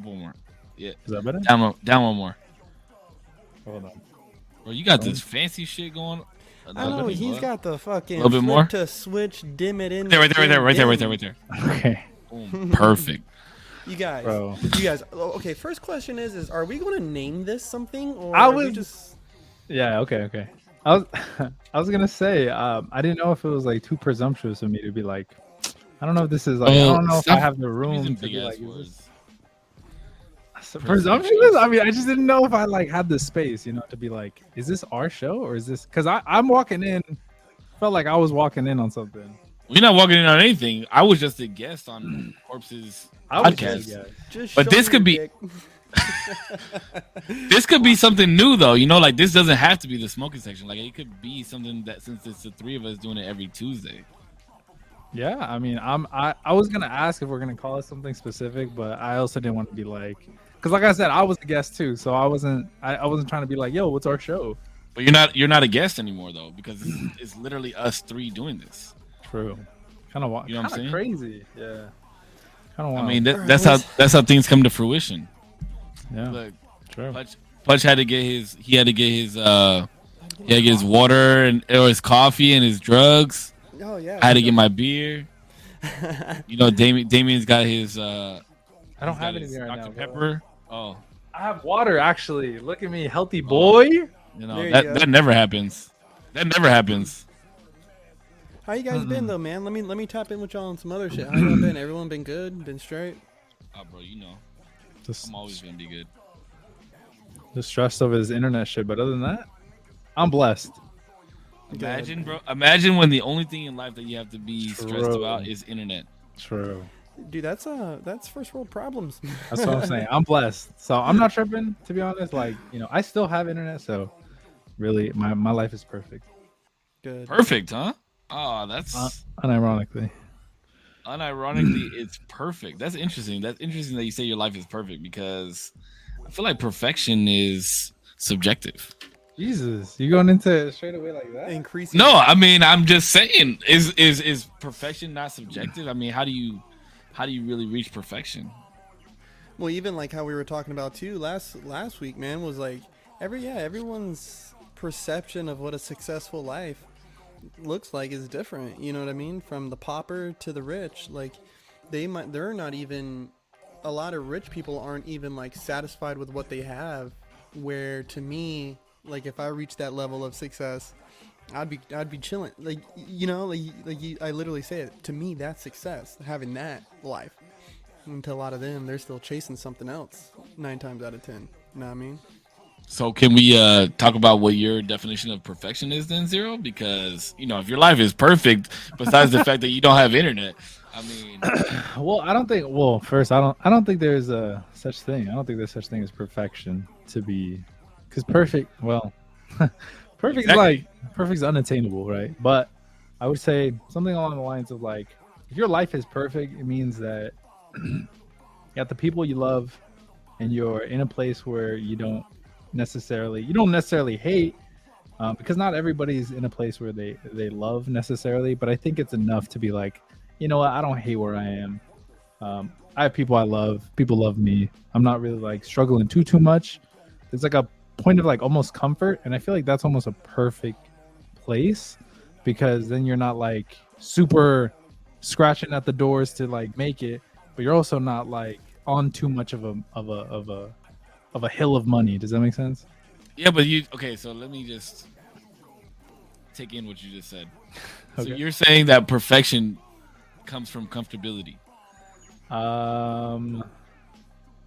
Couple more. Yeah. Is that better? Down one more. Hold on. Bro, you got this fancy shit going. I know he's got the fucking a little bit more to switch, dim it in. Right there. Okay. Boom. Perfect. You guys, Bro. Okay, first question is are we going to name this something, or I are we was just? Yeah. Okay. I was I was gonna say I didn't know if it was like too presumptuous of me to be like, I don't know if this is like, I don't know if I have the room to be like, presumptuous. I mean, I just didn't know if I like had the space, you know, to be like, is this our show or is this? Because I'm walking in, felt like I was walking in on something. You're not walking in on anything. I was just a guest on Corpse's podcast. But this could be this could be something new though. You know, like this doesn't have to be the smoking section. Like it could be something that, since it's the three of us doing it every Tuesday. Yeah, I mean, I was gonna ask if we're gonna call it something specific, but I also didn't want to be like, because like I said, I was a guest too, so I wasn't trying to be like, yo, what's our show? But you're not a guest anymore though, because it's literally us three doing this. True. Kind of, you know what I'm saying? Crazy. Yeah. Kind of. I mean, that's how things come to fruition. Yeah. Look, true. Pudge had to get his water or his coffee and his drugs. Oh yeah. I had to get my beer. You know, Damien's got his. I don't have anything right now. Dr. Pepper. Oh. I have water actually. Look at me, healthy boy. You know that never happens. That never happens. How you guys been though, man? Let me tap in with y'all on some other shit. How y'all been? Everyone been good? Been straight? Oh, bro, you know, I'm always gonna be good. Just stressed over this internet shit, but other than that, I'm blessed. Imagine, bro. Imagine when the only thing in life that you have to be stressed about is internet. True. Dude, that's first world problems. That's what I'm saying. I'm blessed, so I'm not tripping. To be honest, like, you know, I still have internet, so really, my life is perfect. Good. Perfect, huh? Oh, that's unironically, it's perfect. That's interesting. That's interesting that you say your life is perfect, because I feel like perfection is subjective. Jesus, you going into it straight away like that? Increasing. No, I mean, I'm just saying, is perfection not subjective? I mean, how do you really reach perfection? Well, even like how we were talking about too last week, man, was like everyone's perception of what a successful life looks like is different. You know what I mean? From the pauper to the rich, like they're not even, a lot of rich people aren't even like satisfied with what they have, where to me, like if I reach that level of success, I'd be chilling. Like, you know, I literally say it, to me that's success, having that life. And to a lot of them, they're still chasing something else 9 times out of 10. You know what I mean? So can we talk about what your definition of perfection is then, Zero? Because, you know, if your life is perfect, besides the fact that you don't have internet, I mean, well, I don't think. Well, first, I don't think there's a such thing. I don't think there's such thing as perfection to be, because perfect. Well, perfect is like perfect's unattainable, right? But I would say something along the lines of like, if your life is perfect, it means that you got the people you love, and you're in a place where you don't necessarily hate, because not everybody's in a place where they love necessarily, but I think it's enough to be like, you know what, I don't hate where I am. I have people I love, people love me, I'm not really like struggling too much. There's like a point of like almost comfort, and I feel like that's almost a perfect place, because then you're not like super scratching at the doors to like make it, but you're also not like on too much of a hill of money. Does that make sense? Yeah, but okay, so let me just take in what you just said. Okay. So you're saying that perfection comes from comfortability.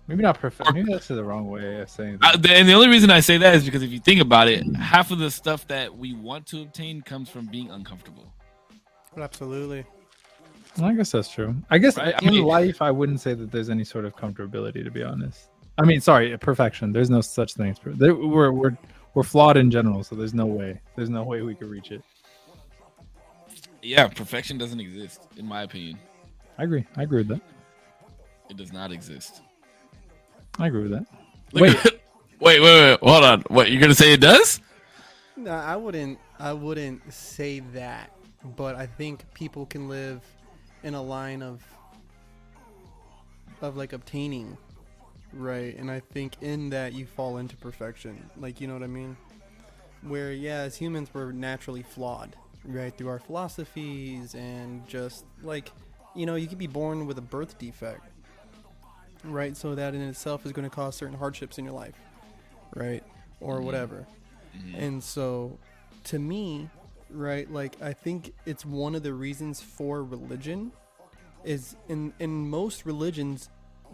Maybe not perfect. Maybe that's the wrong way of saying that. And the only reason I say that is because if you think about it, half of the stuff that we want to obtain comes from being uncomfortable. Absolutely. Well, I guess that's true. I guess in life, I wouldn't say that there's any sort of comfortability, to be honest. I mean, sorry, perfection. There's no such thing. We're flawed in general, so there's no way we could reach it. Yeah, perfection doesn't exist, in my opinion. I agree with that. It does not exist. I agree with that. Wait, hold on. What, you're gonna say it does? No, I wouldn't say that, but I think people can live in a line of like obtaining right? And I think in that you fall into perfection. Like, you know what I mean? Where, yeah, as humans, we're naturally flawed, right? Through our philosophies and just like, you know, you could be born with a birth defect, right? So that in itself is going to cause certain hardships in your life, right? Or whatever. And so to me, right, like I think it's one of the reasons for religion is in most religions,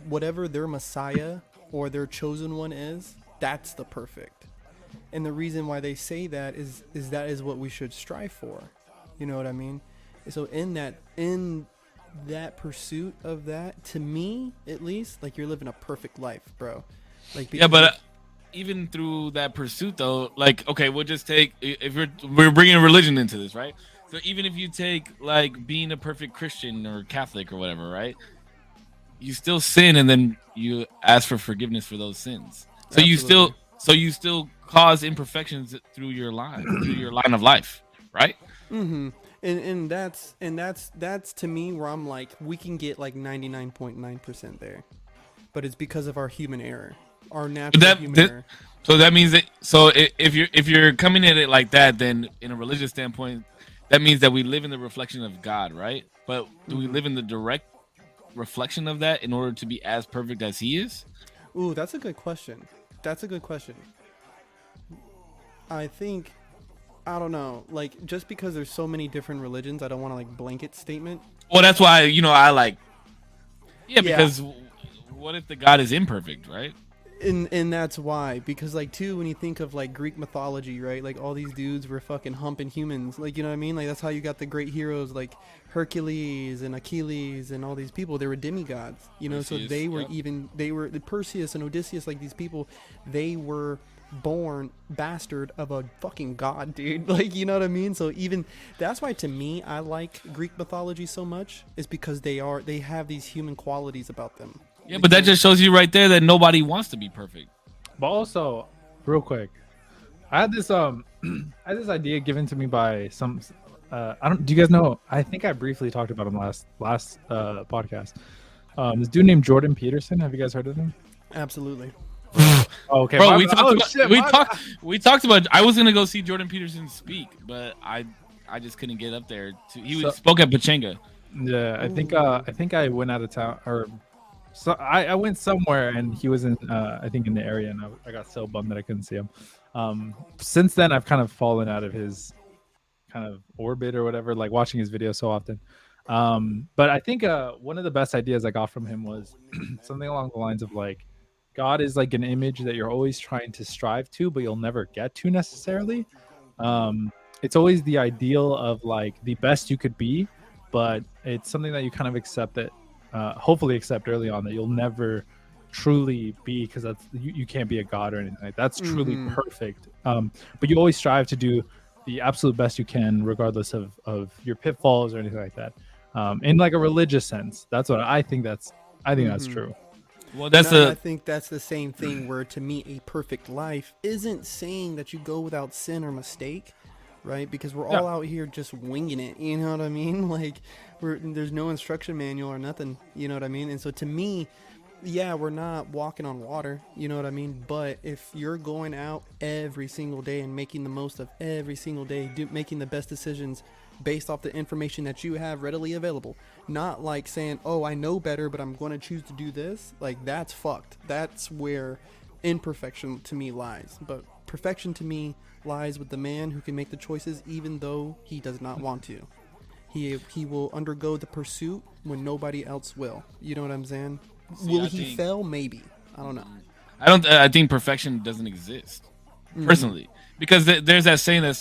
whatever their messiah or their chosen one is, that's the perfect. And the reason why they say that is that is what we should strive for. You know what I mean? So in that pursuit of that, to me at least, like you're living a perfect life, bro. Like Yeah, because but even through that pursuit, though, like, okay, we'll just take if we're bringing religion into this, right? So even if you take like being a perfect Christian or Catholic or whatever, right? You still sin, and then you ask for forgiveness for those sins. So absolutely. you still cause imperfections through your line of life, right? Mm-hmm. And that's to me where I'm like we can get like 99.9% there, but it's because of our human error, our But natural human error. so that means that if you're coming at it like that, then in a religious standpoint, that means that we live in the reflection of God, right? But do we Mm-hmm. live in the direct reflection of that in order to be as perfect as He is? Ooh, that's a good question. That's a good question. I think I don't know. Like just because there's so many different religions, I don't want to like blanket statement. Well, that's why I like Yeah, because what if the God is imperfect, right? and that's why because like too when you think of like Greek mythology, right? Like all these dudes were fucking humping humans. Like you know what I mean? Like that's how you got the great heroes like Hercules and Achilles and all these people. They were demigods, you know. So Perseus, yep. they were the Perseus and Odysseus. Like these people, they were born bastard of a fucking god, dude. Like you know what I mean? So even that's why to me I like Greek mythology so much is because they have these human qualities about them. Yeah, Like, but that just shows you right there that nobody wants to be perfect. But also, real quick, I had this I had this idea given to me by some. I don't. Do you guys know? I think I briefly talked about him last podcast. This dude named Jordan Peterson. Have you guys heard of him? absolutely. Oh, okay, Bro, my we bad. talked Oh, about shit, we my talked bad. we talked about. I was gonna go see Jordan Peterson speak, but I just couldn't get up there. So, Spoke at Pachanga. yeah, Ooh. I think I went out of town, or so I went somewhere and he was in I think in the area, and I got so bummed that I couldn't see him. Since then I've kind of fallen out of his kind of orbit or whatever, like watching his videos so often. But I think one of the best ideas I got from him was something along the lines of like God is like an image that you're always trying to strive to, but you'll never get to necessarily. It's always the ideal of like the best you could be, but it's something that you kind of accept that, hopefully accept early on, that you'll never truly be, because you can't be a god or anything like that. That's truly Mm-hmm. perfect. But you always strive to do the absolute best you can, regardless of your pitfalls or anything like that. In like a religious sense, that's what I think. I think that's Mm-hmm. true. Well, And that's I a think that's the same thing where to me a perfect life isn't saying that you go without sin or mistake, right? Because we're Yeah. all out here just winging it, you know what I mean? Like there's no instruction manual or nothing, you know what I mean? And so to me, yeah, we're not walking on water, you know what I mean? But if you're going out every single day and making the most of every single day, making the best decisions based off the information that you have readily available, not like saying, oh, I know better, but I'm going to choose to do this, like that's fucked. That's where imperfection to me lies. But perfection to me lies with the man who can make the choices even though he does not want to. He will undergo the pursuit when nobody else will. You know what I'm saying? see. Will he fail? Maybe. I don't know. I don't. I think perfection doesn't exist Mm-hmm. personally, because there's that saying that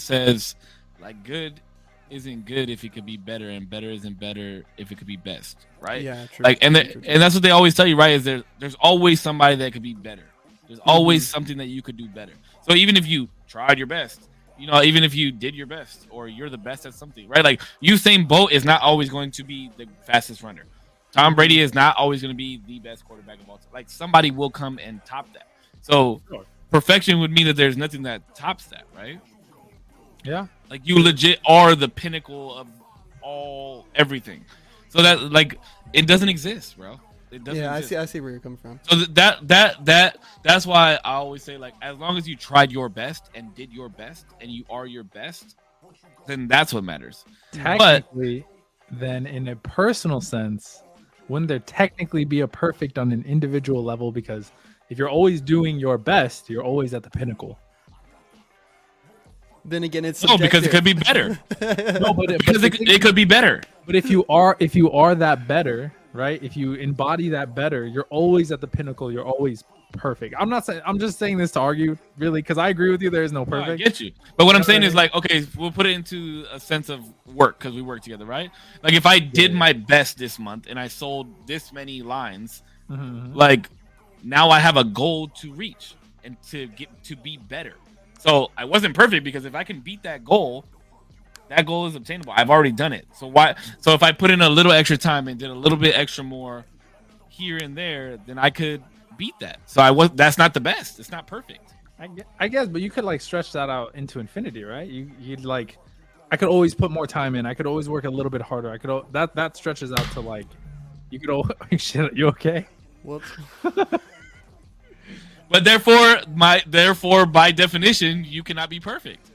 says like good isn't good if it could be better, and better isn't better if it could be best, right? Yeah, true. Like, and True, true, and true. that's what they always tell you, right? Is there's always somebody that could be better. There's Mm-hmm. always something that you could do better. So even if you tried your best, even if you did your best, or you're the best at something, right? Like Usain Bolt is not always going to be the fastest runner. Tom Mm-hmm. Brady is not always going to be the best quarterback of all time. Like somebody will come and top that. So Sure. perfection would mean that there's nothing that tops that, right? Yeah. Like you legit are the pinnacle of all everything. So that like it doesn't exist, bro. It doesn't. Yeah, exist. I see where you're coming from. So that's why I always say, like, as long as you tried your best and did your best and you are your best, then that's what matters. Technically, then in a personal sense, wouldn't there technically be a perfect on an individual level? Because if you're always doing your best, you're always at the pinnacle. Then again, it's No, because it could be better. No, Because it could be better. But if you are that better, right? If you embody that better, you're always at the pinnacle. You're always perfect. I'm not saying. I'm just saying this to argue, really, because I agree with you. There is no No, I perfect. get you. But what I'm saying what I is, mean? like, okay, we'll put it into a sense of work because we work together, right? Like, if I did my best this month and I sold this many lines, Mhm. like, now I have a goal to reach and to get to be better. So I wasn't perfect because if I can beat that goal is obtainable. I've already done it. So why? So if I put in a little extra time and did a little bit extra more here and there, then I could beat that. So That's not the best. It's not perfect. I guess, but you could like stretch that out into infinity, right? You'd like, I could always put more time in. I could always work a little bit harder. I could that stretches out to like, you could always. Shit, you okay? Whoops. But therefore, by definition, you cannot be perfect.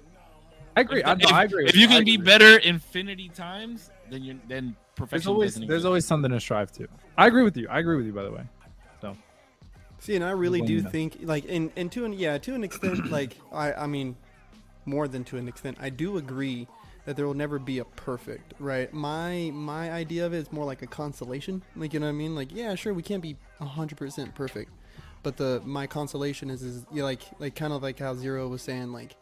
I agree. I agree. If you I can be agree. better infinity times, then perfection. There's always something to strive to. I agree with you. By the way. So See, and I really Well, do you know. think, like, to an extent, like, I mean, more than to an extent, I do agree that there will never be a perfect, right? My idea of it is more like a consolation, like, you know what I mean? Like, yeah, sure, we can't be 100% perfect, but my consolation is you know, like kind of like how Zero was saying, like,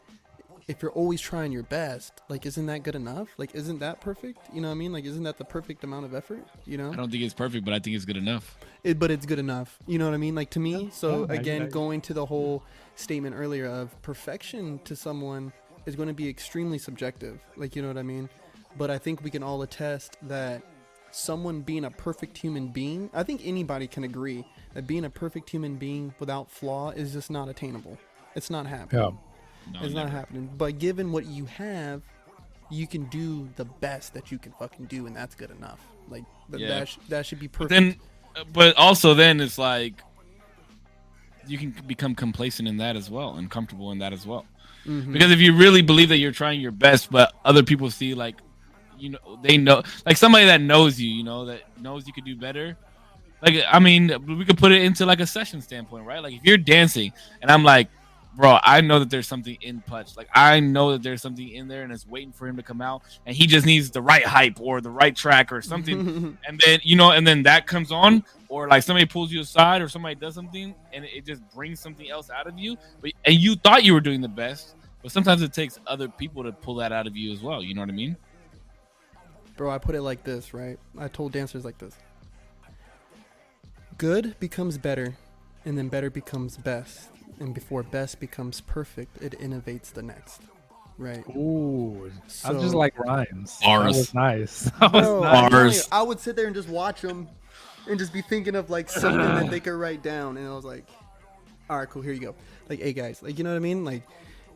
if you're always trying your best, like, isn't that good enough? Like, isn't that perfect? You know what I mean? Like, isn't that the perfect amount of effort? You know? I don't think it's perfect, but I think it's good enough. But it's good enough. You know what I mean? Like, to me, so Yeah, again, I- going to the whole statement earlier of perfection to someone is going to be extremely subjective. Like, you know what I mean? But I think we can all attest that someone being a perfect human being, I think anybody can agree that being a perfect human being without flaw is just not attainable. It's not happening. yeah. No, It's never. not happening. But given what you have, you can do the best that you can fucking do, and that's good enough. Like, Yeah. that should be perfect. Then, but also then it's like you can become complacent in that as well and comfortable in that as well. Mhm. Because if you really believe that you're trying your best, but other people see, like, you know, they know, like somebody that knows you, you know, that knows you could do better. Like, I mean, we could put it into like a session standpoint, right? Like, if you're dancing and I'm like, bro, I know that there's something in Putch. Like, I know that there's something in there and it's waiting for him to come out, and he just needs the right hype or the right track or something. And then, you know, and then that comes on, or like somebody pulls you aside or somebody does something and it just brings something else out of you. And you thought you were doing the best, but sometimes it takes other people to pull that out of you as well. You know what I mean? Bro, I put it like this, right? I told dancers like this. Good becomes better, and then better becomes best. And before best becomes perfect, it innovates the next. Right? Ooh, I So- just like rhymes. Bars. That was nice. That was Bro, nice. I'm telling you, Bars. I would sit there and just watch them and just be thinking of like something that they could write down. And I was like, all right, cool, here you go. Like, hey guys, like, you know what I mean? Like,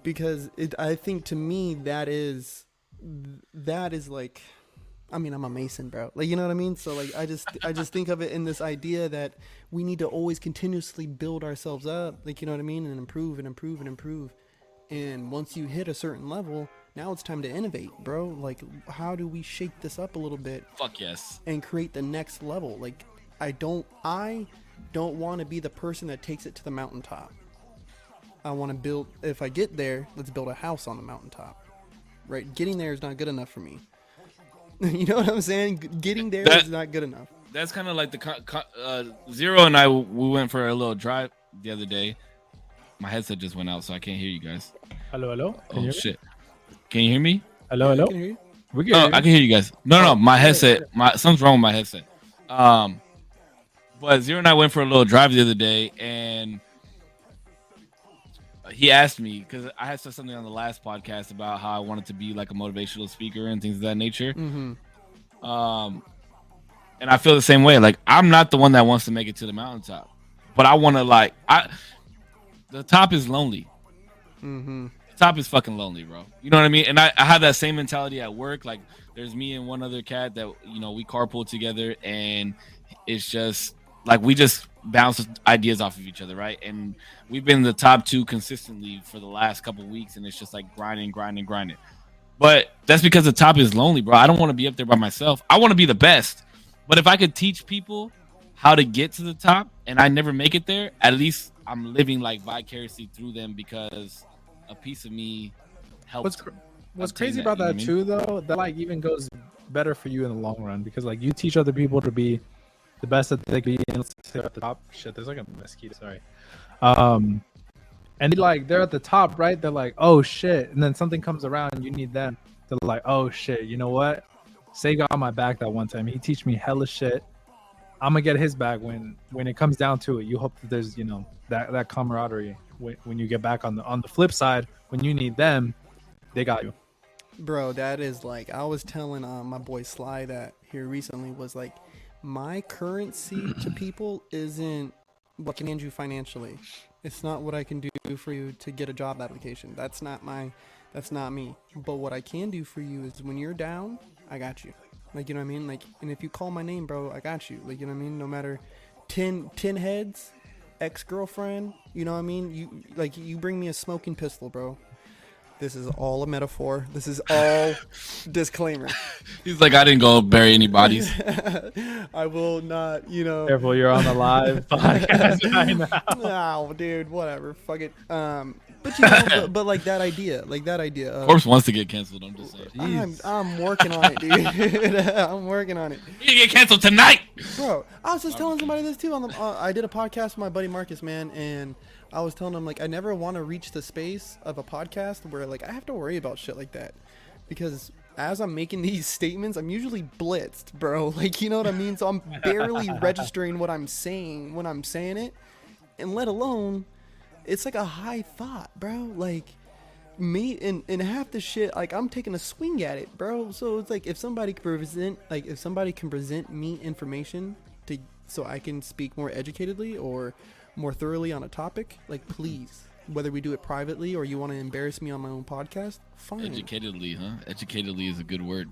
because I think to me that is like, I mean, I'm a Mason, bro. Like, you know what I mean? So like, I just think of it in this idea that we need to always continuously build ourselves up. Like, you know what I mean? And improve and improve and improve. And once you hit a certain level, now it's time to innovate, bro. Like, how do we shake this up a little bit Fuck yes. and create the next level? Like, I don't want to be the person that takes it to the mountaintop. I want to build, if I get there, let's build a house on the mountaintop. Right? Getting there is not good enough for me. You know what I'm saying? Getting there is not good enough. That's kind of like the Zero and I. We went for a little drive the other day. My headset just went out, so I can't hear you guys. Hello, hello. Can you Oh hear me? shit! Can you hear me? Hello, hello. Can you hear you? We can Oh, hear you. I can hear you guys. No, my headset. Something's wrong with my headset. But Zero and I went for a little drive the other day, and he asked me because I had said something on the last podcast about how I wanted to be like a motivational speaker and things of that nature. Mm-hmm. And I feel the same way. Like, I'm not the one that wants to make it to the mountaintop, but I want to the top is lonely. Mm-hmm. The top is fucking lonely, bro. You know what I mean? And I have that same mentality at work. Like, there's me and one other cat that, you know, we carpool together, and it's just like we just bounce ideas off of each other, right? And we've been in the top 2 consistently for the last couple of weeks, and it's just like grinding. But that's because the top is lonely, bro. I don't want to be up there by myself. I want to be the best. But if I could teach people how to get to the top and I never make it there, at least I'm living like vicariously through them because a piece of me helps. What's crazy about that too, though, that like even goes better for you in the long run because like you teach other people to be the best that they can be and they're at the top. Shit, there's like a mosquito. Sorry. And they're at the top, right? They're like, oh shit, and then something comes around and you need them. They're like, oh shit, you know what? Say got my back that one time. He teach me hella shit. I'm gonna get his back when it comes down to it. You hope that there's that camaraderie when you get back on the flip side when you need them, they got you. Bro, that is like I was telling my boy Sly that here recently was like my currency to people isn't what can hand you financially. It's not what I can do for you to get a job application. That's not me. But what I can do for you is when you're down, I got you. Like, you know what I mean? Like, and if you call my name, bro, I got you. Like, you know what I mean? No matter 10 heads, ex-girlfriend, you know what I mean? You bring me a smoking pistol, bro. This is all a metaphor. This is all disclaimer. He's like, I didn't go bury any bodies. I will not, Careful, you're on the live podcast right now. Oh, dude, whatever. Fuck it. But but like that idea. Corpse wants to get canceled. I'm just saying. I'm working on it, dude. I'm working on it. You get canceled tonight, bro. I was just telling somebody this too. I did a podcast with my buddy Marcus, man, and I was telling him like I never want to reach the space of a podcast where like I have to worry about shit like that, because as I'm making these statements, I'm usually blitzed, bro. Like, you know what I mean? So I'm barely registering what I'm saying when I'm saying it, and let alone. It's like a high thought, bro. Like me and half the shit, like I'm taking a swing at it, bro. So it's like if somebody can present me information so I can speak more educatedly or more thoroughly on a topic, like please, whether we do it privately or you want to embarrass me on my own podcast, fine. Educatedly, huh? Educatedly is a good word.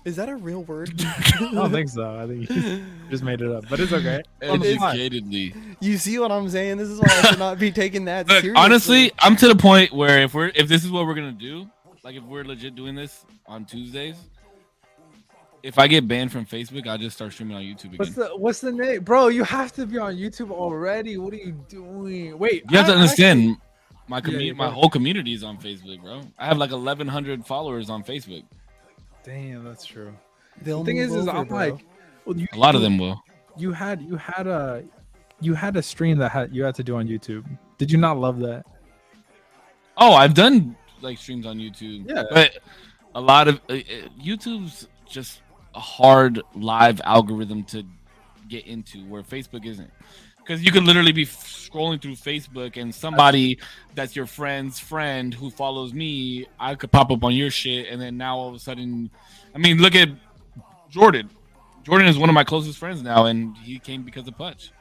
Is that a real word? I don't think so. I think you just made it up, but it's okay. Educatedly. You see what I'm saying? This is why I should not be taking that Look, seriously. honestly, I'm to the point where if this is what we're gonna do, like if we're legit doing this on Tuesdays, if I get banned from Facebook, I'll just start streaming on YouTube again. What's the name, bro? You have to be on YouTube already. What are you doing? Wait, you have to understand. My whole community is on Facebook, bro. I have like 1,100 followers on Facebook. Damn, that's true. The thing is, I'm like, well, a lot of them will. You had a stream that you had to do on YouTube. Did you not love that? Oh, I've done like streams on YouTube. Yeah, but a lot of YouTube's just a hard live algorithm to get into, where Facebook isn't. Because you could literally be scrolling through Facebook and somebody that's your friend's friend who follows me, I could pop up on your shit, and then now all of a sudden, I mean, look at Jordan. Jordan is one of my closest friends now, and he came because of Putch.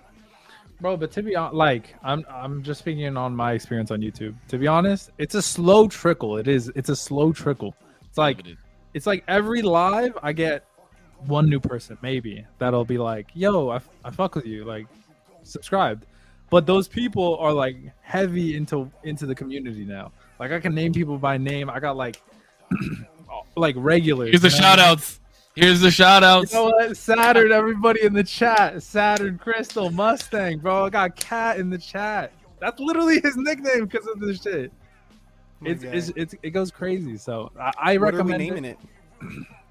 Bro, but to be honest, like I'm just speaking on my experience on YouTube. To be honest, it's a slow trickle. It's a slow trickle. It's like every live I get one new person maybe that'll be like, yo, I fuck with you, like subscribed. But those people are like heavy into the community now. Like I can name people by name. I got like like regulars. Here's the shout outs. Here's the shout outs. You know what? Saturn, everybody in the chat. Saturn, Crystal, Mustang, bro. I got Cat in the chat. That's literally his nickname because of this shit. It goes crazy. So I recommend. What are we naming it?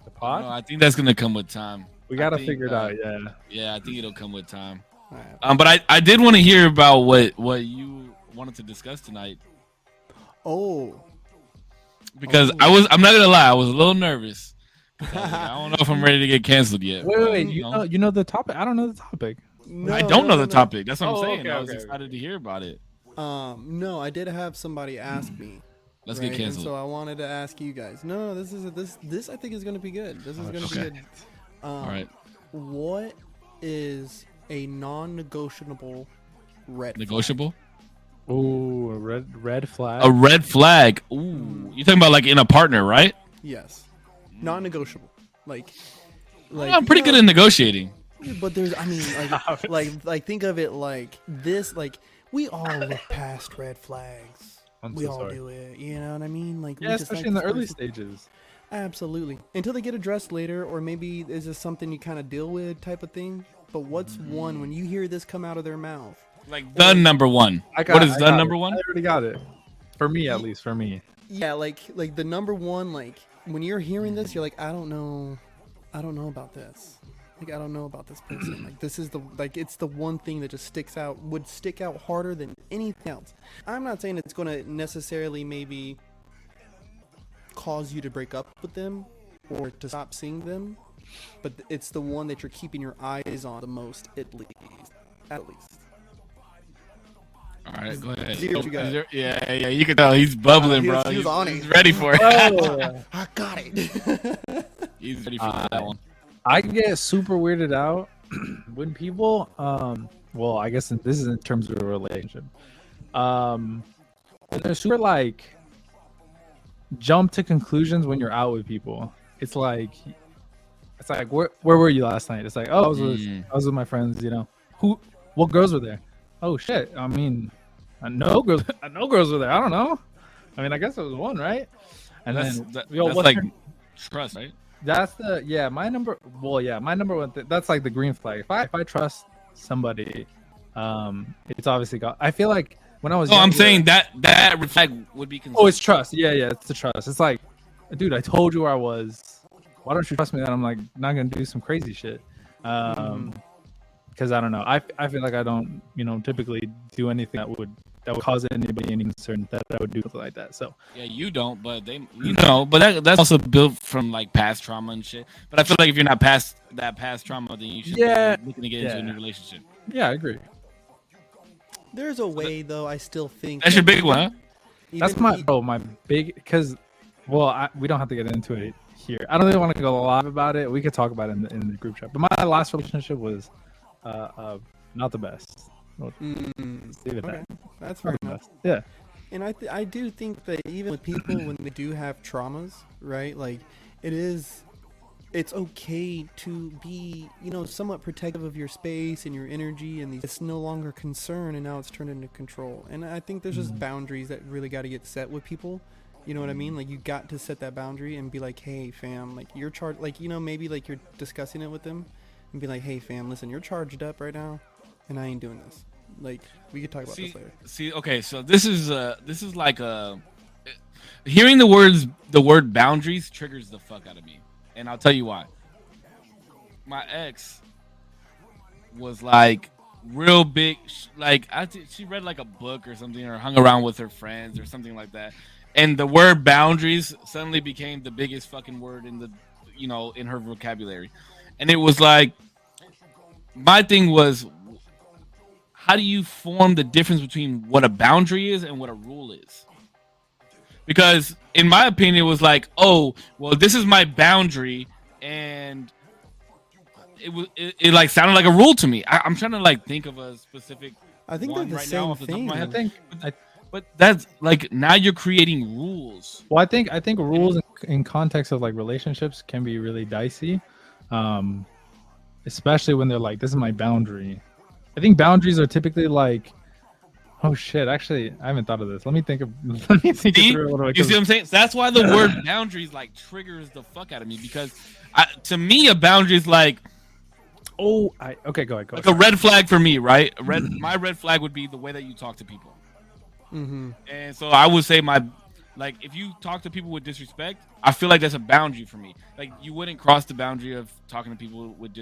The pod? I think that's gonna come with time. We gotta figure it out. Yeah. Yeah, I think it'll come with time. But I did want to hear about what you wanted to discuss tonight. Oh. Because I'm not gonna lie, I was a little nervous. I don't know if I'm ready to get canceled yet. Wait. You know the topic? I don't know the topic. No, I don't know the topic. That's what I'm saying. Okay, I was excited to hear about it. No, I did have somebody ask me. Let's get canceled. And so I wanted to ask you guys. No, this I think is gonna be good. This is gonna be good. All right. What is a non-negotiable red negotiable? Flag? Ooh, a red flag. A red flag. Ooh, you're talking about like in a partner, right? Yes. Non-negotiable. Like I'm pretty good at negotiating. But there's, I mean, like think of it like this. Like we all look past red flags. We all do it. You know what I mean? Like yeah, especially in the early stages. Absolutely. Until they get addressed later, or maybe is this something you kind of deal with type of thing. But what's one when you hear this come out of their mouth? Like the number one. What is the number one? I already got it. For me, at least for me. Yeah, like the number one. Like when you're hearing this, you're like, I don't know about this. Like I don't know about this person. Like this is it's the one thing that just would stick out harder than anything else. I'm not saying it's going to necessarily maybe cause you to break up with them or to stop seeing them, but it's the one that you're keeping your eyes on the most, at least. All right, go ahead. Yeah, you can tell he's bubbling, bro. He's on it. He's ready for it. Oh, I got it. He's ready for that one. I get super weirded out when people, well, I guess this is in terms of a relationship. They're super like jump to conclusions when you're out with people. It's like where were you last night? It's like, oh, I was with my friends. You know, what girls were there? Oh shit! I mean, I know girls were there. I don't know. I mean, I guess it was one, right? And that's like trust, right? That's my number. Well, yeah, my number one. That's like the green flag. If I trust somebody, it's obviously got. I feel like when I was. I'm saying that red flag would be. Oh, it's trust. Yeah, it's the trust. It's like, dude, I told you where I was. Why don't you trust me that I'm like not gonna do some crazy shit? Because I don't know. I feel like I don't, typically do anything that would cause anybody any concern that I would do something like that. So yeah, you don't, but that's also built from like past trauma and shit. But I feel like if you're not past that past trauma, then you should be looking to get into a new relationship. Yeah, I agree. There's a way though. I still think that's your big one. Huh? That's my big, because we don't have to get into it here. I don't really want to go live about it. We could talk about it in the group chat. But my last relationship was not the best. Leave it that. That's fair enough. Yeah. And I do think that even with people when they do have traumas, right? Like it's okay to be, somewhat protective of your space and your energy, and it's no longer concern, and now it's turned into control. And I think there's just boundaries that really got to get set with people. You know what I mean? Like you got to set that boundary and be like, hey fam, like you're charged, like, maybe like you're discussing it with them and be like, hey fam, listen, you're charged up right now and I ain't doing this. Like we could talk about this later. Okay, so this is like hearing the word boundaries triggers the fuck out of me. And I'll tell you why. My ex was like real big, like she read like a book or something, or hung around with her friends or something like that, and the word boundaries suddenly became the biggest fucking word in the, in her vocabulary. And it was like, my thing was, how do you form the difference between what a boundary is and what a rule is? Because in my opinion, it was like, oh, well, this is my boundary, and it like sounded like a rule to me. I'm trying to like think of a specific. I think they're the right same now off the thing. Top of my head. But that's like, now you're creating rules. Well, I think rules in context of like relationships can be really dicey, especially when they're like, this is my boundary. I think boundaries are typically like, oh shit, actually I haven't thought of this. Let me think it through a little bit. You see what I'm saying? So that's why the word boundaries like triggers the fuck out of me, because to me a boundary is like, okay, go ahead. Like a red flag for me, right? My red flag would be the way that you talk to people. Mm-hmm. And so I would say if you talk to people with disrespect, I feel like that's a boundary for me. Like you wouldn't cross the boundary of talking to people with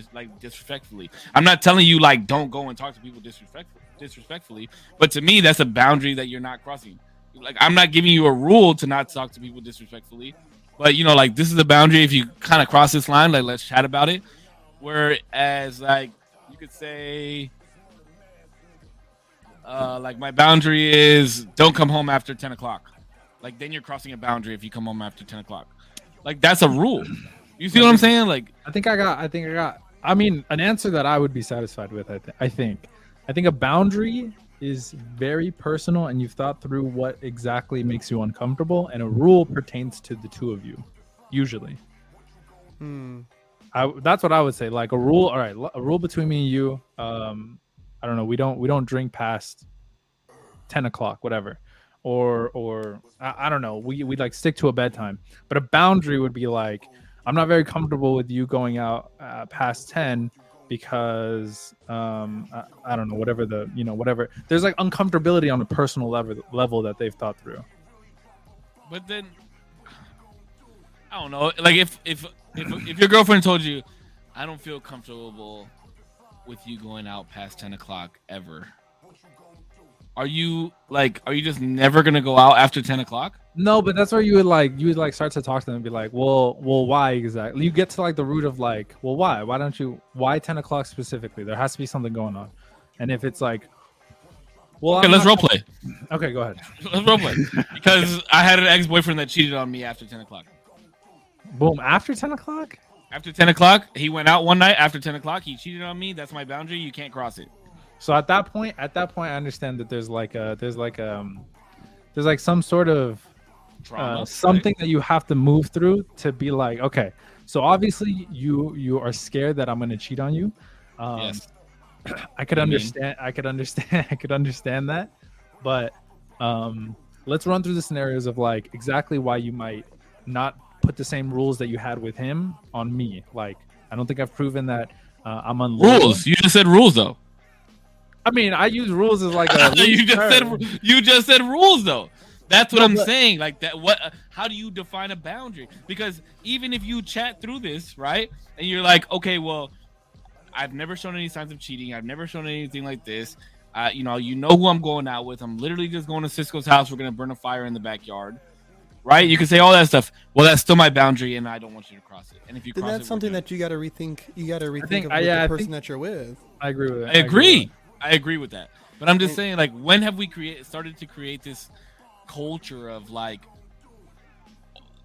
disrespectfully. I'm not telling you like don't go and talk to people disrespectfully, but to me that's a boundary that you're not crossing. Like I'm not giving you a rule to not talk to people disrespectfully, but like this is a boundary. If you kind of cross this line, like let's chat about it. Whereas like you could say, like my boundary is don't come home after 10 o'clock. Like then you're crossing a boundary if you come home after 10 o'clock. Like that's a rule. You see what I'm saying? Like I think I got. I mean, an answer that I would be satisfied with. I think a boundary is very personal, and you've thought through what exactly makes you uncomfortable, and a rule pertains to the two of you, usually. That's what I would say. Like a rule. All right, a rule between me and you. I don't know. We don't drink past 10 o'clock, whatever, or I don't know. We like stick to a bedtime. But a boundary would be like, I'm not very comfortable with you going out past 10 because I don't know, whatever whatever. There's like uncomfortability on a personal level that they've thought through. But then I don't know. Like if your girlfriend told you, I don't feel comfortable with you going out past 10 o'clock ever. Are you just never gonna go out after 10 o'clock? No, but that's where you would like start to talk to them and be like, well, why exactly? You get to like the root of like, well, why 10 o'clock specifically? There has to be something going on. And if it's like, well, okay, let's role play. Okay, go ahead. Let's role play. Because I had an ex-boyfriend that cheated on me after 10 o'clock. Boom, after 10 o'clock? After 10 o'clock, he went out one night after 10 o'clock. He cheated on me. That's my boundary. You can't cross it. So at that point, I understand that there's some sort of Trauma, something right? that you have to move through to be like, okay, so obviously you are scared that I'm going to cheat on you. Yes. I could understand that, but let's run through the scenarios of like exactly why you might not put the same rules that you had with him on me. Like, I don't think I've proven that I'm unloyal. Rules. You just said rules, though. I mean, I use rules as like a you just said rules, though. That's what I'm but saying. Like that. What? How do you define a boundary? Because even if you chat through this, right, and you're like, okay, well, I've never shown any signs of cheating. I've never shown anything like this. You know who I'm going out with. I'm literally just going to Cisco's house. We're gonna burn a fire in the backyard, right? You can say all that stuff. Well, that's still my boundary, and I don't want you to cross it. And if you Then cross that's it, something that you got to rethink. You got to rethink think- of I- with yeah, I the person think- that you're with. I agree with it. I agree. I agree with that. But I'm just saying, like, when have we started to create this culture of like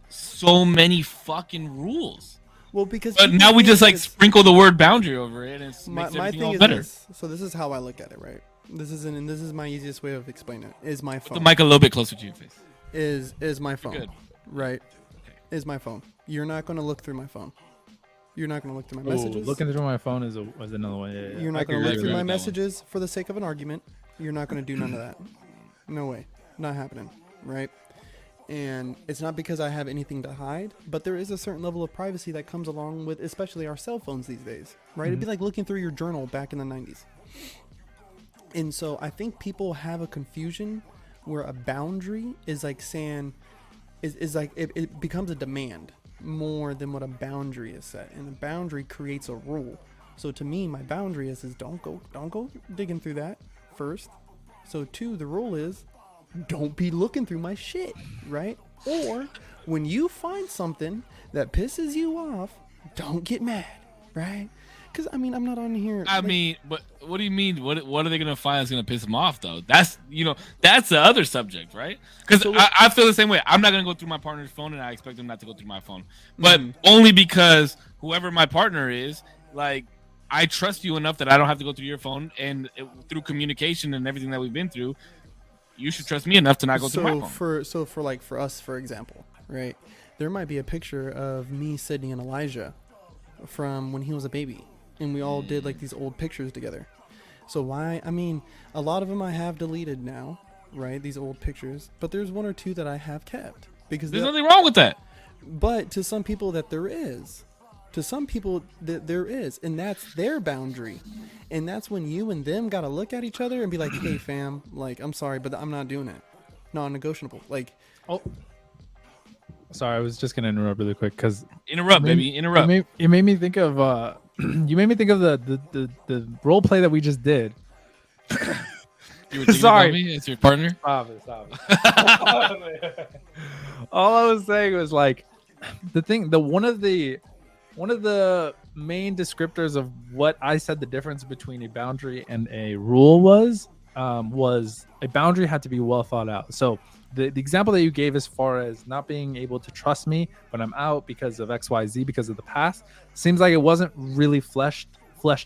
so many fucking rules? Well, because But people now we think just that like it's- sprinkle the word boundary over it, and it my makes everything thing all is better. this. So this is how I look at it, right? This is my easiest way of explaining it. Is my Put phone the mic a little bit closer to your face. is my phone, Good. right? Okay. Is my phone. You're not going to look through my phone. You're not going to look through my Ooh, messages. looking through my phone is another one. Yeah. You're I not can going to agree look through with my that one. messages for the sake of an argument. You're not going to do none of that. No way. Not happening, right? And it's not because I have anything to hide, but there is a certain level of privacy that comes along with especially our cell phones these days, right? It'd be like looking through your journal back in the 90s. And so I think people have a confusion where a boundary is like saying, is like it becomes a demand more than what a boundary is set. And a boundary creates a rule. So to me, my boundary is don't go digging through that first. So 2, the rule is don't be looking through my shit, right? Or when you find something that pisses you off, don't get mad, right? Because I mean, I'm not on here. I mean, but what do you mean? What are they gonna find that's gonna piss them off though? That's that's the other subject, right? Because I feel the same way. I'm not gonna go through my partner's phone, and I expect them not to go through my phone, but only because whoever my partner is, like, I trust you enough that I don't have to go through your phone, and through communication and everything that we've been through, you should trust me enough to not go through my phone. For us, for example, right? There might be a picture of me, Sydney, and Elijah from when he was a baby, and we all did like these old pictures together. So why? I mean, a lot of them I have deleted now, right? These old pictures, but there's 1 or 2 that I have kept because There's nothing wrong with that. But to some people that there is. To some people that there is, and that's their boundary. And that's when you and them got to look at each other and be like, hey fam, like, I'm sorry, but I'm not doing it. Non-negotiable. Like, Oh, sorry, I was just gonna interrupt really quick because Interrupt, baby. Interrupt. it made me think of you made me think of the role play that we just did. You were thinking Sorry. about me as your partner. Stop it. All I was saying was like one of the main descriptors of what I said the difference between a boundary and a rule was a boundary had to be well thought out. So the example that you gave as far as not being able to trust me when I'm out because of XYZ, because of the past, seems like it wasn't really fleshed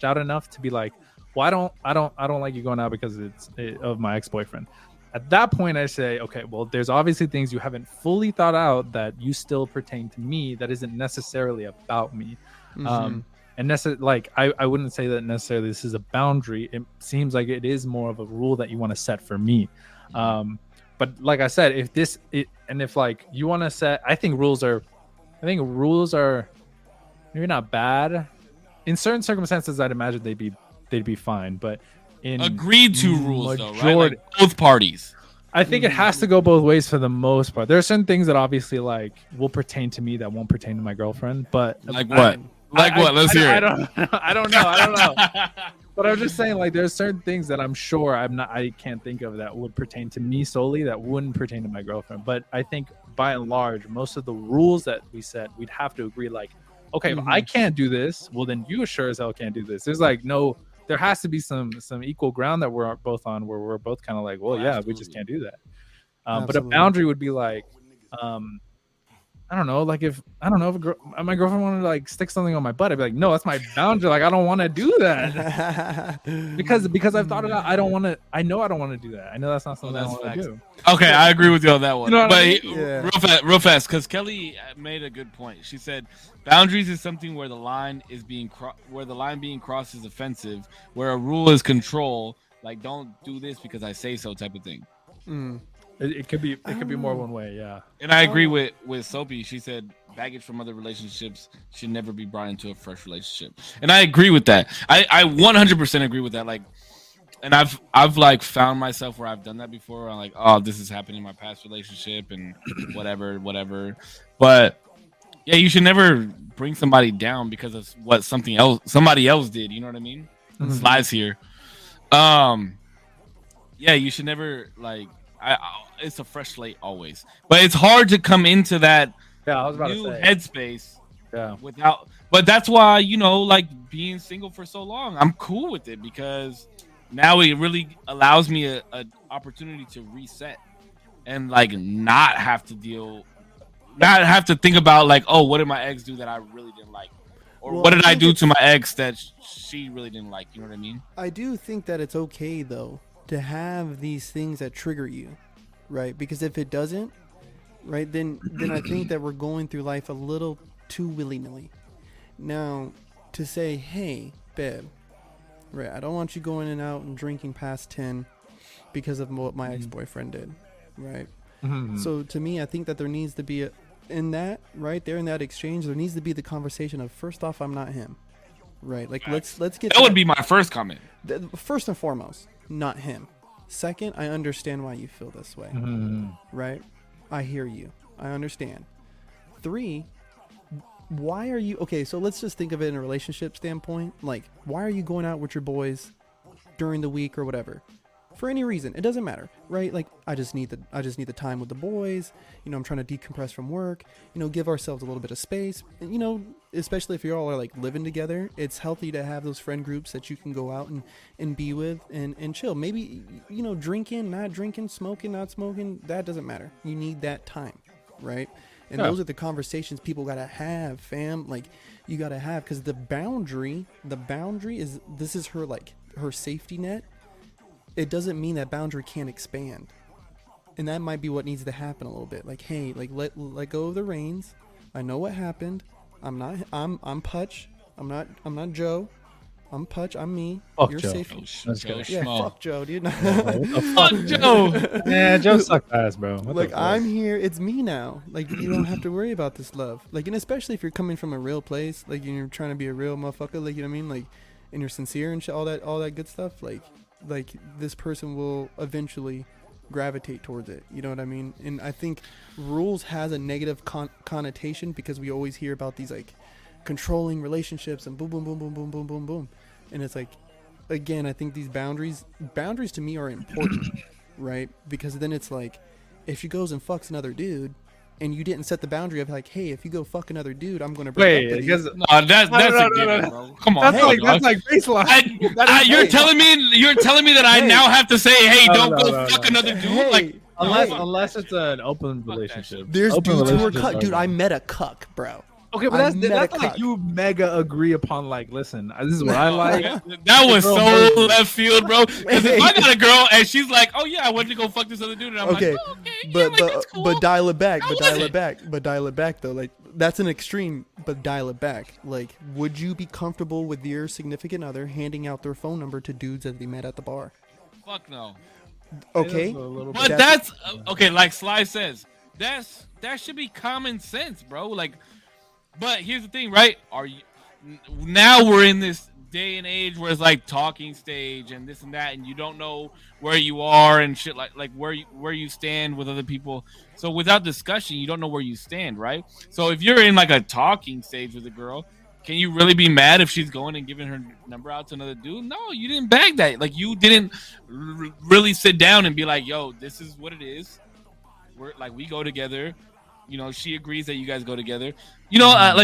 out enough to be like, well, I don't like you going out because of my ex-boyfriend. At that point, I say, okay, well, there's obviously things you haven't fully thought out that you still pertain to me that isn't necessarily about me. And like I wouldn't say that necessarily this is a boundary. It seems like it is more of a rule that you want to set for me. But like I said, if like you want to set, I think rules are maybe not bad. In certain circumstances, I'd imagine they'd be fine. But in agreed to rules though, right? Like both parties. I think it has to go both ways for the most part. There are certain things that obviously like will pertain to me that won't pertain to my girlfriend. But like what? What? Let's hear it. I don't know. But I'm just saying, like, there's certain things that I'm sure I can't think of that would pertain to me solely that wouldn't pertain to my girlfriend. But I think by and large, most of the rules that we set, we'd have to agree, like, okay, if I can't do this, well, then you sure as hell can't do this. There's like there has to be some equal ground that we're both on where we're both kind of like, well, yeah, we just can't do that. But a boundary would be like, I don't know, like if my girlfriend wanted to like stick something on my butt, I'd be like, no, that's my boundary. Like I don't want to do that because I've thought it out. I know I don't want to do that. I know that's not something I want to do. Okay, I agree with you on that one. You know what I mean? Real fast, because Kelly made a good point. She said boundaries is something where the line being crossed is offensive, where a rule is control. Like don't do this because I say so, type of thing. It could be more one way, yeah. And I agree with Soapy. She said baggage from other relationships should never be brought into a fresh relationship, and I agree with that. I 100% agree with that. Like, and I've like found myself where I've done that before. I'm like, oh, this has happened in my past relationship, and whatever. But yeah, you should never bring somebody down because of what somebody else did. You know what I mean? Slides here. Yeah, you should never like. It's a fresh slate always, but it's hard to come into that new headspace without. But that's why like being single for so long, I'm cool with it because now it really allows me a opportunity to reset and like not have to think about like, oh, what did my ex do that I really didn't like, or what did I do to my ex that she really didn't like? You know what I mean? I do think that it's okay though to have these things that trigger you, right? Because if it doesn't, right, then I think that we're going through life a little too willy-nilly. Now, to say, hey, babe, right, I don't want you going and out and drinking past 10 because of what my ex-boyfriend did, right? So to me, I think that there needs to be in that exchange, there needs to be the conversation of, first off, I'm not him, right? Like let's get that would be my first comment. First and foremost, not him. Second, I understand why you feel this way, right? I hear you. I understand. 3, why are you okay? So let's just think of it in a relationship standpoint. Like, why are you going out with your boys during the week or whatever? For any reason, it doesn't matter, right? Like, I just need the time with the boys. I'm trying to decompress from work. Give ourselves a little bit of space. And, especially if you all are like living together, it's healthy to have those friend groups that you can go out and be with and chill. Maybe drinking, not drinking, smoking, not smoking. That doesn't matter. You need that time, right? And those are the conversations people gotta have, fam. Like, you gotta have, because the boundary is, this is her, like, her safety net. It doesn't mean that boundary can't expand. And that might be what needs to happen a little bit. Like, hey, like let go of the reins. I know what happened. I'm Putch. I'm not Joe. I'm Putch. I'm me. Fuck You're Joe. safe. Yeah, fuck Joe, dude. Fuck Joe. Yeah, Joe sucked ass, bro. Like, I'm here. It's me now. Like, you don't have to worry about this love. Like, and especially if you're coming from a real place, like you're trying to be a real motherfucker, like, you know what I mean? Like, and you're sincere and shit, all that good stuff. Like this person will eventually gravitate towards it. You know what I mean? And I think rules has a negative connotation because we always hear about these like controlling relationships and boom, boom, boom, boom, boom, boom, boom, boom. And it's like, again, I think these boundaries to me are important, right? Because then it's like, if she goes and fucks another dude, and you didn't set the boundary of like, hey, if you go fuck another dude, I'm gonna break up with you. That's a given, bro. Come on, that's like baseline. You're telling me that I now have to say, hey, don't go fuck another dude. Hey, like, unless it's an open relationship. There's open dudes who are relationships cuck. Dude, I met a cuck, bro. Okay, but that's like you mega agree upon, like, listen, this is what I like. That was so left field, bro. Because if I got a girl and she's like, oh yeah, I went to go fuck this other dude, and I'm like, oh, okay, but yeah, like, that's cool. but dial it back, but dial it back though. Like that's an extreme, but dial it back. Like, would you be comfortable with your significant other handing out their phone number to dudes that they met at the bar? Fuck no. Okay, But that's okay. Like Sly says, that should be common sense, bro. Like, but here's the thing, right? Now we're in this day and age where it's like talking stage and this and that, and you don't know where you are and shit, like where you stand with other people. So without discussion, you don't know where you stand, right? So if you're in like a talking stage with a girl, can you really be mad if she's going and giving her number out to another dude? No, you didn't bag that. Like, you didn't really sit down and be like, yo, this is what it is. We're like, we go together. You know, she agrees that you guys go together. You know,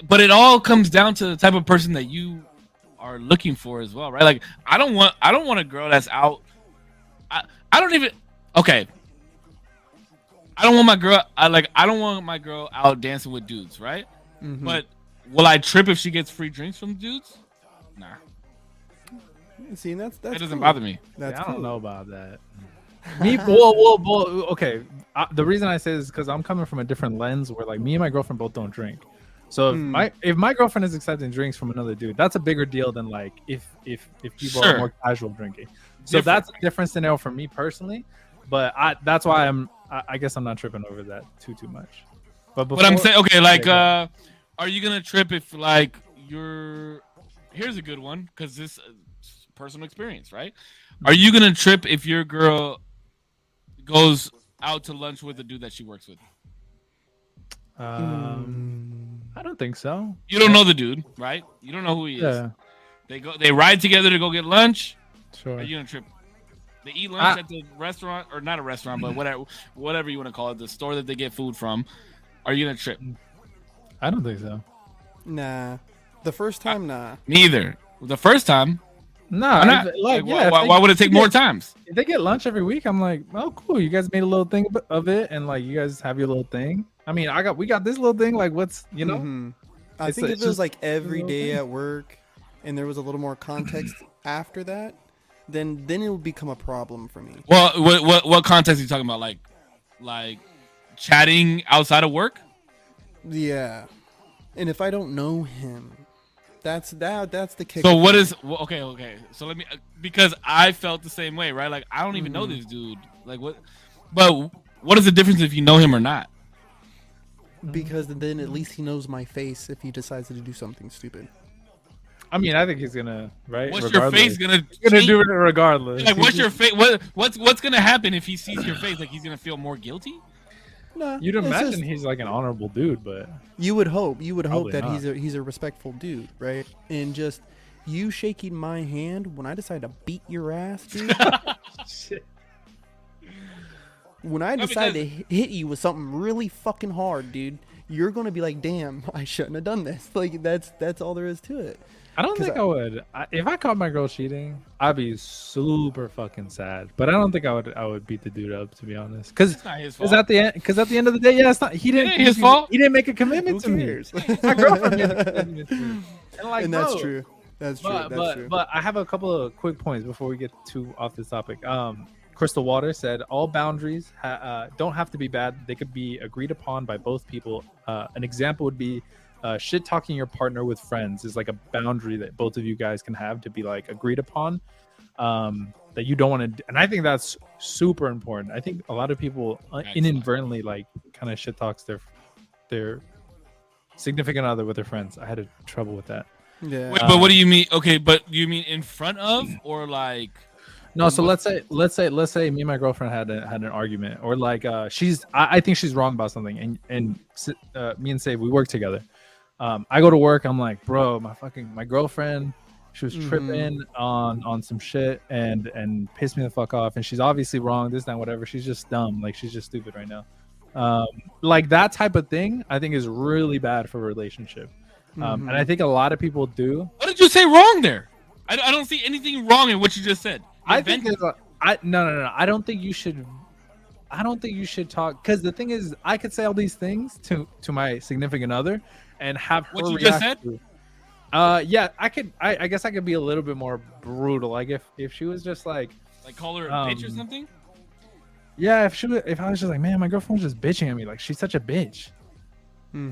but it all comes down to the type of person that you are looking for as well, right? Like, I don't want a girl that's out. I don't even. Okay. I don't want my girl out dancing with dudes, right? Mm-hmm. But will I trip if she gets free drinks from dudes? Nah. See, that doesn't bother me. I don't know about that. Okay. The reason I say this is because I'm coming from a different lens where, like, me and my girlfriend both don't drink. So if my girlfriend is accepting drinks from another dude, that's a bigger deal than like if people are more casual drinking. So that's a different scenario for me personally. But that's why I guess I'm not tripping over that too much. But I'm saying, okay, like, are you gonna trip if, like, here's a good one, because this is personal experience, right? Are you gonna trip if your girl goes out to lunch with a dude that she works with? I don't think so. You don't know the dude, right? You don't know who he is. Yeah. They ride together to go get lunch. Sure. Are you gonna trip? They eat lunch at the restaurant, or not a restaurant, but whatever you want to call it, the store that they get food from. Are you gonna trip? I don't think so. Nah. The first time, nah. Neither. The first time, nah. Why would it take more times? If they get lunch every week, I'm like, oh, cool. You guys made a little thing of it, and like, you guys have your little thing. I mean, we got this little thing. Like, what's, you know? Mm-hmm. I think if it was like every day at work, and there was a little more context after that, then it would become a problem for me. Well, what context are you talking about? Like chatting outside of work? Yeah. And if I don't know him, that's the kick. So what is okay? So let me, because I felt the same way, right? Like, I don't even know this dude. Like, what? But what is the difference if you know him or not? Because then at least he knows my face if he decides to do something stupid. I mean, I think he's gonna, right? What's your face gonna? He's gonna do it regardless. Like, what's your face? What's gonna happen if he sees your face? Like, he's gonna feel more guilty? No, you'd imagine he's like an honorable dude, but you would hope that not. he's a respectful dude, right? And just you shaking my hand when I decide to beat your ass, dude. Shit. When I decide to hit you with something really fucking hard, dude, you're gonna be like, "Damn, I shouldn't have done this." Like, that's all there is to it. I don't think I would. If I caught my girl cheating, I'd be super fucking sad. But I don't think I would beat the dude up, to be honest. Because at the end of the day, yeah, it's not. He didn't. It ain't his fault. He didn't make a commitment to me. My girlfriend made a commitment to me. And that's true. That's true. But I have a couple of quick points before we get too off this topic. Crystal Water said all boundaries don't have to be bad. They could be agreed upon by both people. An example would be shit talking your partner with friends is like a boundary that both of you guys can have to be like agreed upon, that you don't want to. And I think that's super important. I think a lot of people inadvertently like kind of shit talks their significant other with their friends. I had trouble with that. Yeah. Wait, but what do you mean? Okay, but you mean in front of, or like? No, so let's say me and my girlfriend had an argument, or like I think she's wrong about something, and me and Save, we work together. I go to work, I'm like, bro, my girlfriend, she was tripping on some shit and pissed me the fuck off, and she's obviously wrong, this, that, whatever. She's just dumb, like she's just stupid right now. Like that type of thing, I think is really bad for a relationship. And I think a lot of people do. What did you say wrong there? I don't see anything wrong in what you just said. I think no. I don't think you should talk, because the thing is, I could say all these things to my significant other and have her what you react just said. Yeah, I could. I guess I could be a little bit more brutal. Like if she was just like call her a bitch or something. Yeah, if I was just like, man, my girlfriend was just bitching at me, like she's such a bitch.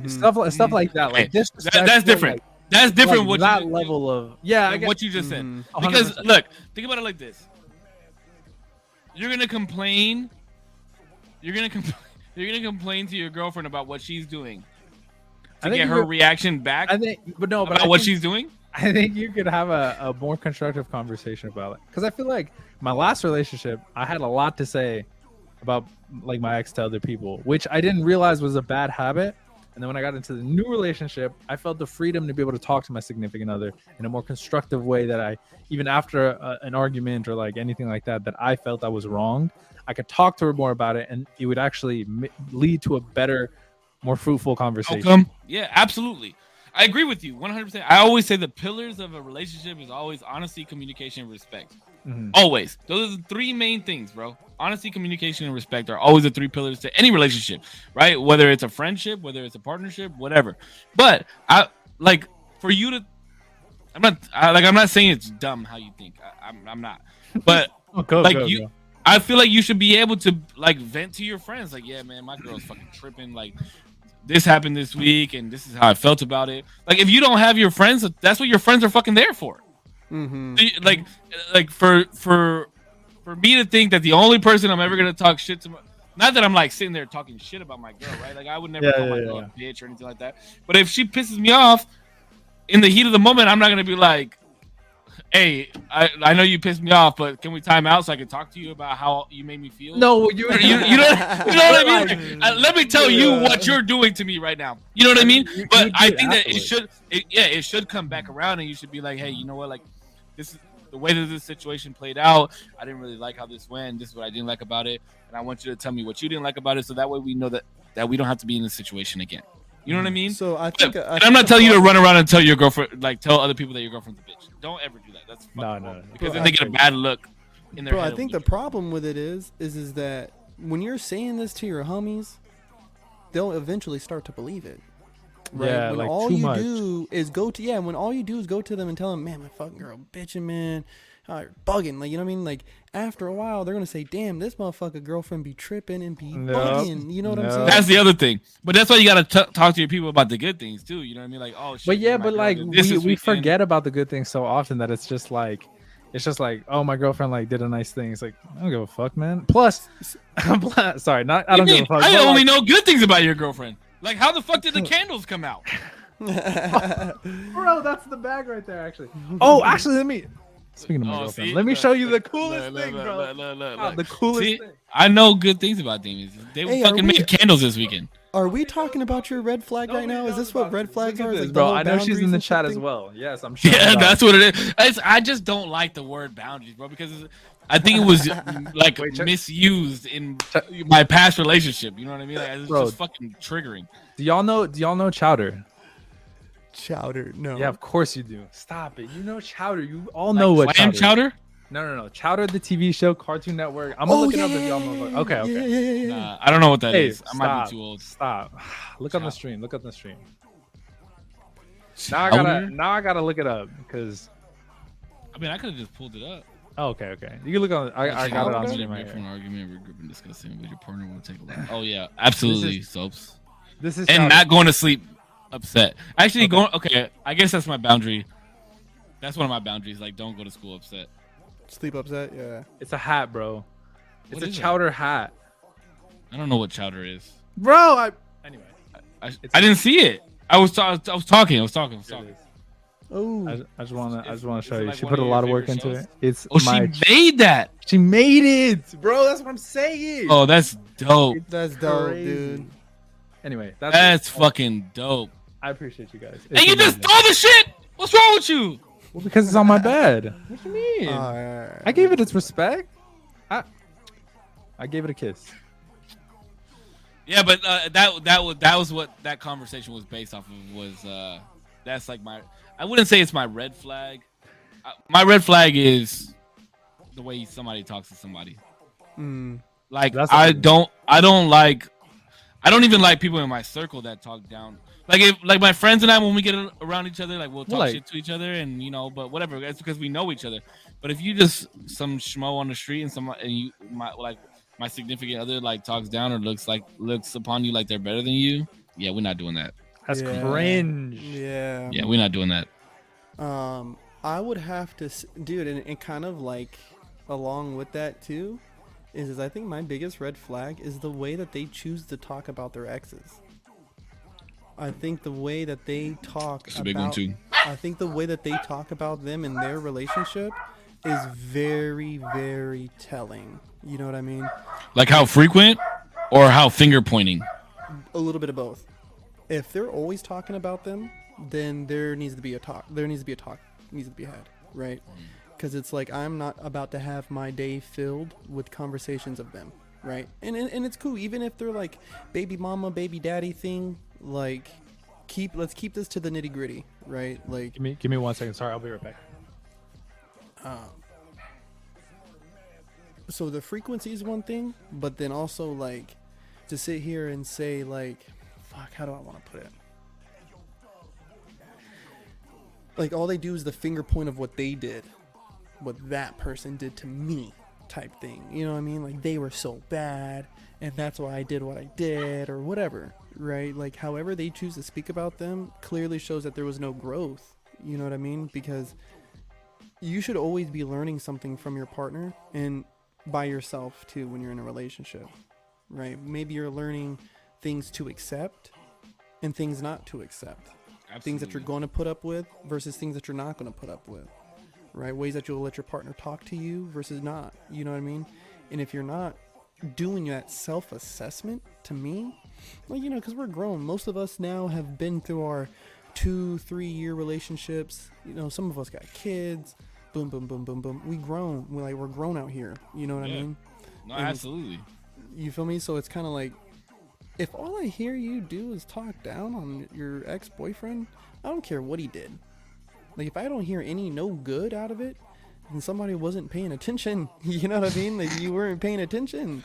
Stuff like that. Like disrespect. That's different. That's different. Like what that you, level of I guess, what you just said. 100%. Because look, think about it like this: you're gonna complain. You're gonna complain to your girlfriend about what she's doing to get her reaction back. I think, but what she's doing. I think you could have a more constructive conversation about it, because I feel like my last relationship, I had a lot to say about like my ex to other people, which I didn't realize was a bad habit. And then when I got into the new relationship, I felt the freedom to be able to talk to my significant other in a more constructive way, that I, even after an argument or like anything like that, that I felt I was wrong, I could talk to her more about it, and it would actually lead to a better, more fruitful conversation. Outcome. Yeah, absolutely. I agree with you 100%. I always say the pillars of a relationship is always honesty, communication, and respect. Mm-hmm. Always. Those are the three main things, bro. Honesty, communication, and respect are always the three pillars to any relationship, right? Whether it's a friendship, whether it's a partnership, whatever. But I like for you to. I'm not saying it's dumb how you think. I'm not. But go. I feel like you should be able to like vent to your friends. Like, yeah, man, my girl's fucking tripping. Like, this happened this week, and this is how I felt about it. Like, if you don't have your friends, that's what your friends are fucking there for. Mm-hmm. Like for me to think that the only person I'm ever gonna talk shit to, not that I'm like sitting there talking shit about my girl, right? Like, I would never call my girl a bitch or anything like that. But if she pisses me off in the heat of the moment, I'm not gonna be like, hey, I know you pissed me off, but can we time out so I can talk to you about how you made me feel? No, you know what I mean? Like, let me tell you what you're doing to me right now. You know what I mean? But I think that it should come back around, and you should be like, hey, you know what? Like, this is the way that this situation played out. I didn't really like how this went. This is what I didn't like about it, and I want you to tell me what you didn't like about it, so that way we know that we don't have to be in this situation again. You know what I mean? So I think I'm not telling you to run around and tell your girlfriend, like, tell other people that your girlfriend's a bitch. Don't ever do that. That's no. Because then they get a bad look in their head. I think the problem with it is that when you're saying this to your homies, they'll eventually start to believe it. Right? Yeah, when like all too you much. do is go to them and tell them, man, my fucking girl bitching, man. You're bugging, like, you know what I mean? Like, after a while, they're gonna say, "Damn, this motherfucker girlfriend be tripping and be bugging." You know what I'm saying? That's the other thing. But that's why you gotta talk to your people about the good things too. You know what I mean? Like, oh shit. But yeah, but like we forget about the good things so often that it's just like, oh, my girlfriend like did a nice thing. It's like, I don't give a fuck, man. Plus, sorry, not I don't give a fuck. I only know good things about your girlfriend. Like, how the fuck did the candles come out? Bro, that's the bag right there, actually. Oh, actually, speaking of my girlfriend, let me show you the coolest thing, bro. Look. The coolest thing. I know good things about demons. They fucking made candles this weekend. Are we talking about your red flag right now? Is this what red flags are? Like, bro, I know she's in the chat as well. Yes, I'm sure. Yeah, that's what it is. I just don't like the word boundaries, bro, because I think it was like misused in my past relationship. You know what I mean? Like, it's just fucking triggering. Do y'all know Chowder? Chowder? No. Yeah, of course you do. Stop it. You know Chowder. You all know what Chowder? No. Chowder, the TV show, Cartoon Network. I'm gonna look it up if y'all know. Okay. Nah, I don't know what that is. I might be too old. Stop. Look on the stream. Now I gotta look it up because. I mean, I could have just pulled it up. Oh, okay. You can look on. I got it on stream right here. An argument, regroup, and discussing with your partner will take a while. Oh yeah, absolutely, soaps. This is and not going to sleep upset. Actually, okay. I guess that's my boundary. That's one of my boundaries. Like, don't go to school upset. Sleep upset, yeah. It's a hat, bro. It's a Chowder hat. I don't know what Chowder is, bro. Anyway, I didn't see it. I was talking. Oh, I just want to show you. She put a lot of work into it. It's she made that. She made it, bro. That's what I'm saying. Oh, that's dope. That's dope, dude. Anyway, that's fucking dope. I appreciate you guys. And you just throw the shit. What's wrong with you? Well, because it's on my bed. What do you mean? I gave it its respect. I gave it a kiss. Yeah, but that was what that conversation was based off of. Was that's like I wouldn't say it's my red flag. My red flag is the way somebody talks to somebody. Like, I don't even like people in my circle that talk down. Like my friends and I, when we get around each other, like, we'll talk shit to each other, and but whatever. That's because we know each other. But if you just some schmo on the street and my significant other like talks down or looks upon you like they're better than you, Yeah, we're not doing that. That's Yeah. cringe. Yeah. Yeah, we're not doing that. I would have to, dude, and kind of like along with that too, is I think my biggest red flag is the way that they choose to talk about their exes. I think the way that they talk It's a big one too. I think the way that they talk about them in their relationship is very, very telling. You know what I mean? Like how frequent or how finger pointing? A little bit of both. If they're always talking about them, then there needs to be a talk. There needs to be a talk. Needs to be had, right? Because it's like I'm not about to have my day filled with conversations of them, right? And it's cool, even if they're like baby mama, baby daddy thing. Like, let's keep this to the nitty gritty, right? Like, Give me 1 second. Sorry, I'll be right back. So the frequency is one thing, but then also like to sit here and say like, fuck, how do I want to put it? Like all they do is the finger point of what they did, what that person did to me type thing. You know what I mean? Like they were so bad and that's why I did what I did or whatever, right? Like however they choose to speak about them clearly shows that there was no growth. You know what I mean? Because you should always be learning something from your partner and by yourself too when you're in a relationship, right? Maybe you're learning things to accept and things not to accept. Absolutely. Things that you're going to put up with versus things that you're not going to put up with, right? Ways that you'll let your partner talk to you versus not, you know what I mean? And if you're not doing that self-assessment, to me, well, you know, because we're grown. Most of us now have been through our 2-3 year relationships. You know, some of us got kids. Boom, boom, boom, boom, boom. We're grown out here. You know what I mean? No, And absolutely. you feel me? So it's kind of like, if all I hear you do is talk down on your ex-boyfriend, I don't care what he did. Like, if I don't hear any no good out of it, then somebody wasn't paying attention. You know what I mean? Like, you weren't paying attention.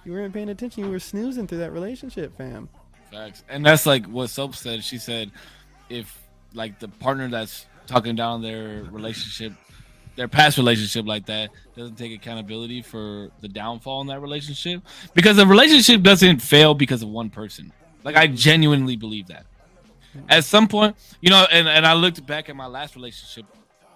You weren't paying attention. You were snoozing through that relationship, fam. Facts. And that's like what Soap said. She said if, like, the partner that's talking down their relationship, their past relationship like that, doesn't take accountability for the downfall in that relationship, because the relationship doesn't fail because of one person. Like, I genuinely believe that. At some point, you know, and I looked back at my last relationship,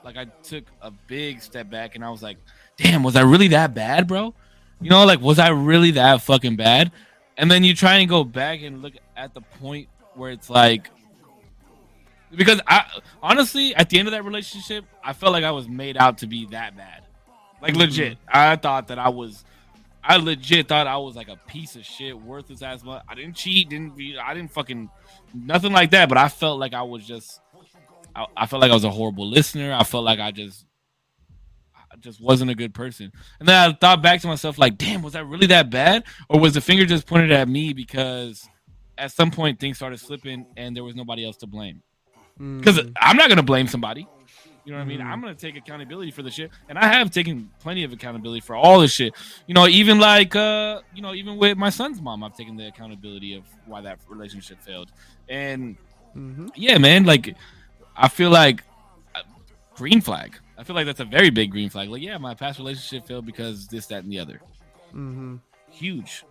like I took a big step back and I was like, damn, was I really that bad, bro? You know, like, was I really that fucking bad? And then you try and go back and look at the point where it's like, because I honestly, at the end of that relationship, I felt like I was made out to be that bad. Like, legit. I legit thought I was like a piece of shit, worthless ass. I didn't cheat, I didn't fucking nothing like that. But I felt like I was just, I felt like I was a horrible listener. I felt like I just wasn't a good person. And then I thought back to myself, like, damn, was I really that bad, or was the finger just pointed at me because at some point things started slipping and there was nobody else to blame? Because I'm not gonna blame somebody. You know what I mean? I'm gonna take accountability for the shit, and I have taken plenty of accountability for all this shit. You know, even like even with my son's mom, I've taken the accountability of why that relationship failed. And yeah, man, like I feel like green flag. I feel like that's a very big green flag. Like, yeah, my past relationship failed because this, that, and the other. Huge.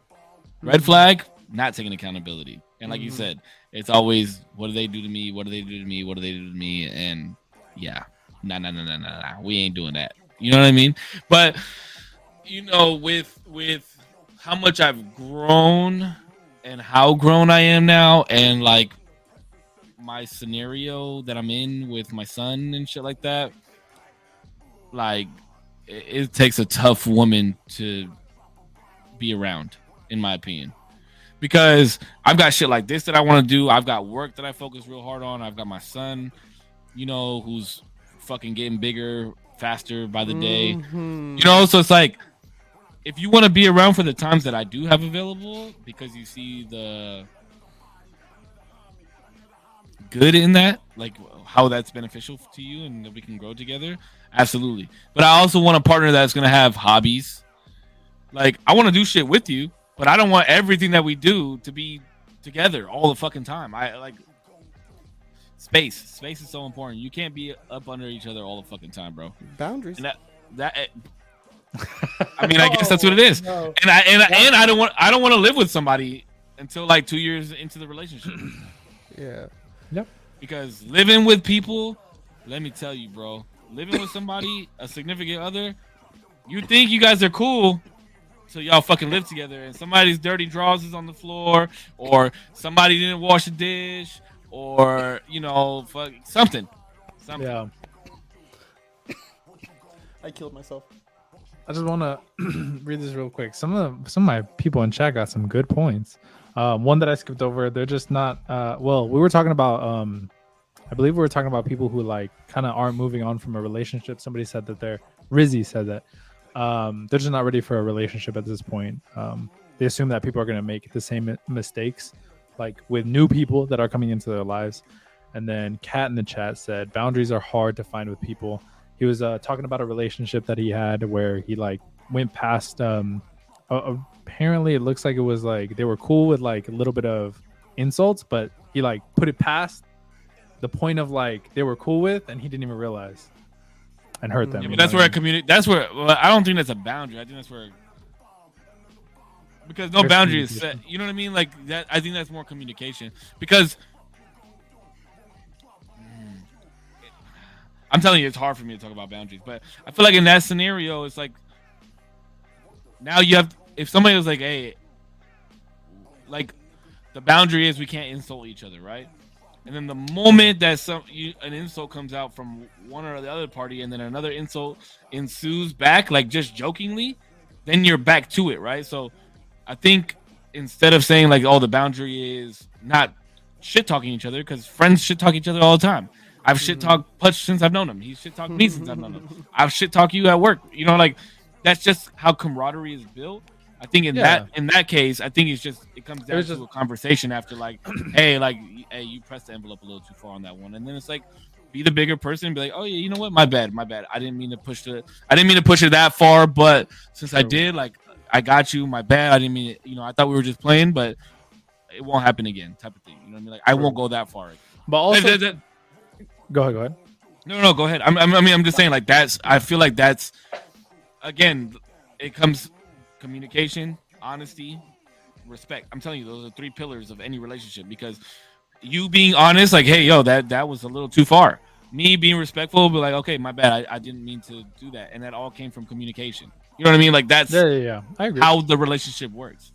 Red flag, not taking accountability. And like you said, it's always, what do they do to me? What do they do to me? What do they do to me? And yeah, nah. We ain't doing that. You know what I mean? But, you know, with how much I've grown and how grown I am now, and like my scenario that I'm in with my son and shit like that, like it takes a tough woman to be around, in my opinion. Because I've got shit like this that I want to do. I've got work that I focus real hard on. I've got my son, you know, who's fucking getting bigger, faster by the day. You know, so it's like, if you want to be around for the times that I do have available, because you see the good in that, like how that's beneficial to you and that we can grow together, absolutely. But I also want a partner that's going to have hobbies. Like, I want to do shit with you, but I don't want everything that we do to be together all the fucking time. I like space. Space is so important. You can't be up under each other all the fucking time, bro. Boundaries. And I mean, I guess that's what it is. No. And I don't want to live with somebody until like 2 years into the relationship. Yeah. Yep. Because living with people, let me tell you, bro, living with somebody, a significant other, you think you guys are cool, so y'all fucking live together, and somebody's dirty drawers is on the floor, or somebody didn't wash a dish, or fuck something. Yeah. I killed myself. I just want to read this real quick. Some of my people in chat got some good points. One that I skipped over. They're just not. Well, we were talking about. I believe we were talking about people who like kind of aren't moving on from a relationship. Somebody said that Rizzy said that they're just not ready for a relationship at this point. They assume that people are going to make the same mistakes, like with new people that are coming into their lives. And then Kat in the chat said boundaries are hard to find with people. He was talking about a relationship that he had where he like went past. Apparently, it looks like it was like they were cool with like a little bit of insults, but he like put it past the point of like they were cool with, and he didn't even realize and hurt them. Yeah, but that's where That's where. Well, I don't think that's a boundary. I think that's where. Because no There's boundary is set. You know what I mean? Like that. I think that's more communication. Because I'm telling you, it's hard for me to talk about boundaries. But I feel like in that scenario, it's like now you have. If somebody was like, "Hey," like the boundary is we can't insult each other, right? And then the moment that an insult comes out from one or the other party, and then another insult ensues back, like just jokingly, then you're back to it, right? So I think instead of saying like, "Oh, the boundary is not shit talking each other," because friends shit talk each other all the time. I've shit talked Putch since I've known him. He's shit talked me since I've known him. I've shit talked you at work. Like that's just how camaraderie is built. I think in that case, I think it comes down to a conversation after like, hey, you pressed the envelope a little too far on that one, and then it's like, be the bigger person and be like, oh yeah, you know what, my bad. I didn't mean to push it that far, but since I did, like, I got you, my bad. I didn't mean it. I thought we were just playing, but it won't happen again, type of thing. You know what I mean? Like, I won't go that far. But also, go ahead. No, go ahead. I'm just saying, like, I feel like that's again, it comes. Communication, honesty, respect. I'm telling you, those are 3 pillars of any relationship, because you being honest, like, hey, yo, that was a little too far. Me being respectful, be like, okay, my bad. I didn't mean to do that. And that all came from communication. You know what I mean? Like, that's yeah. I agree. How the relationship works.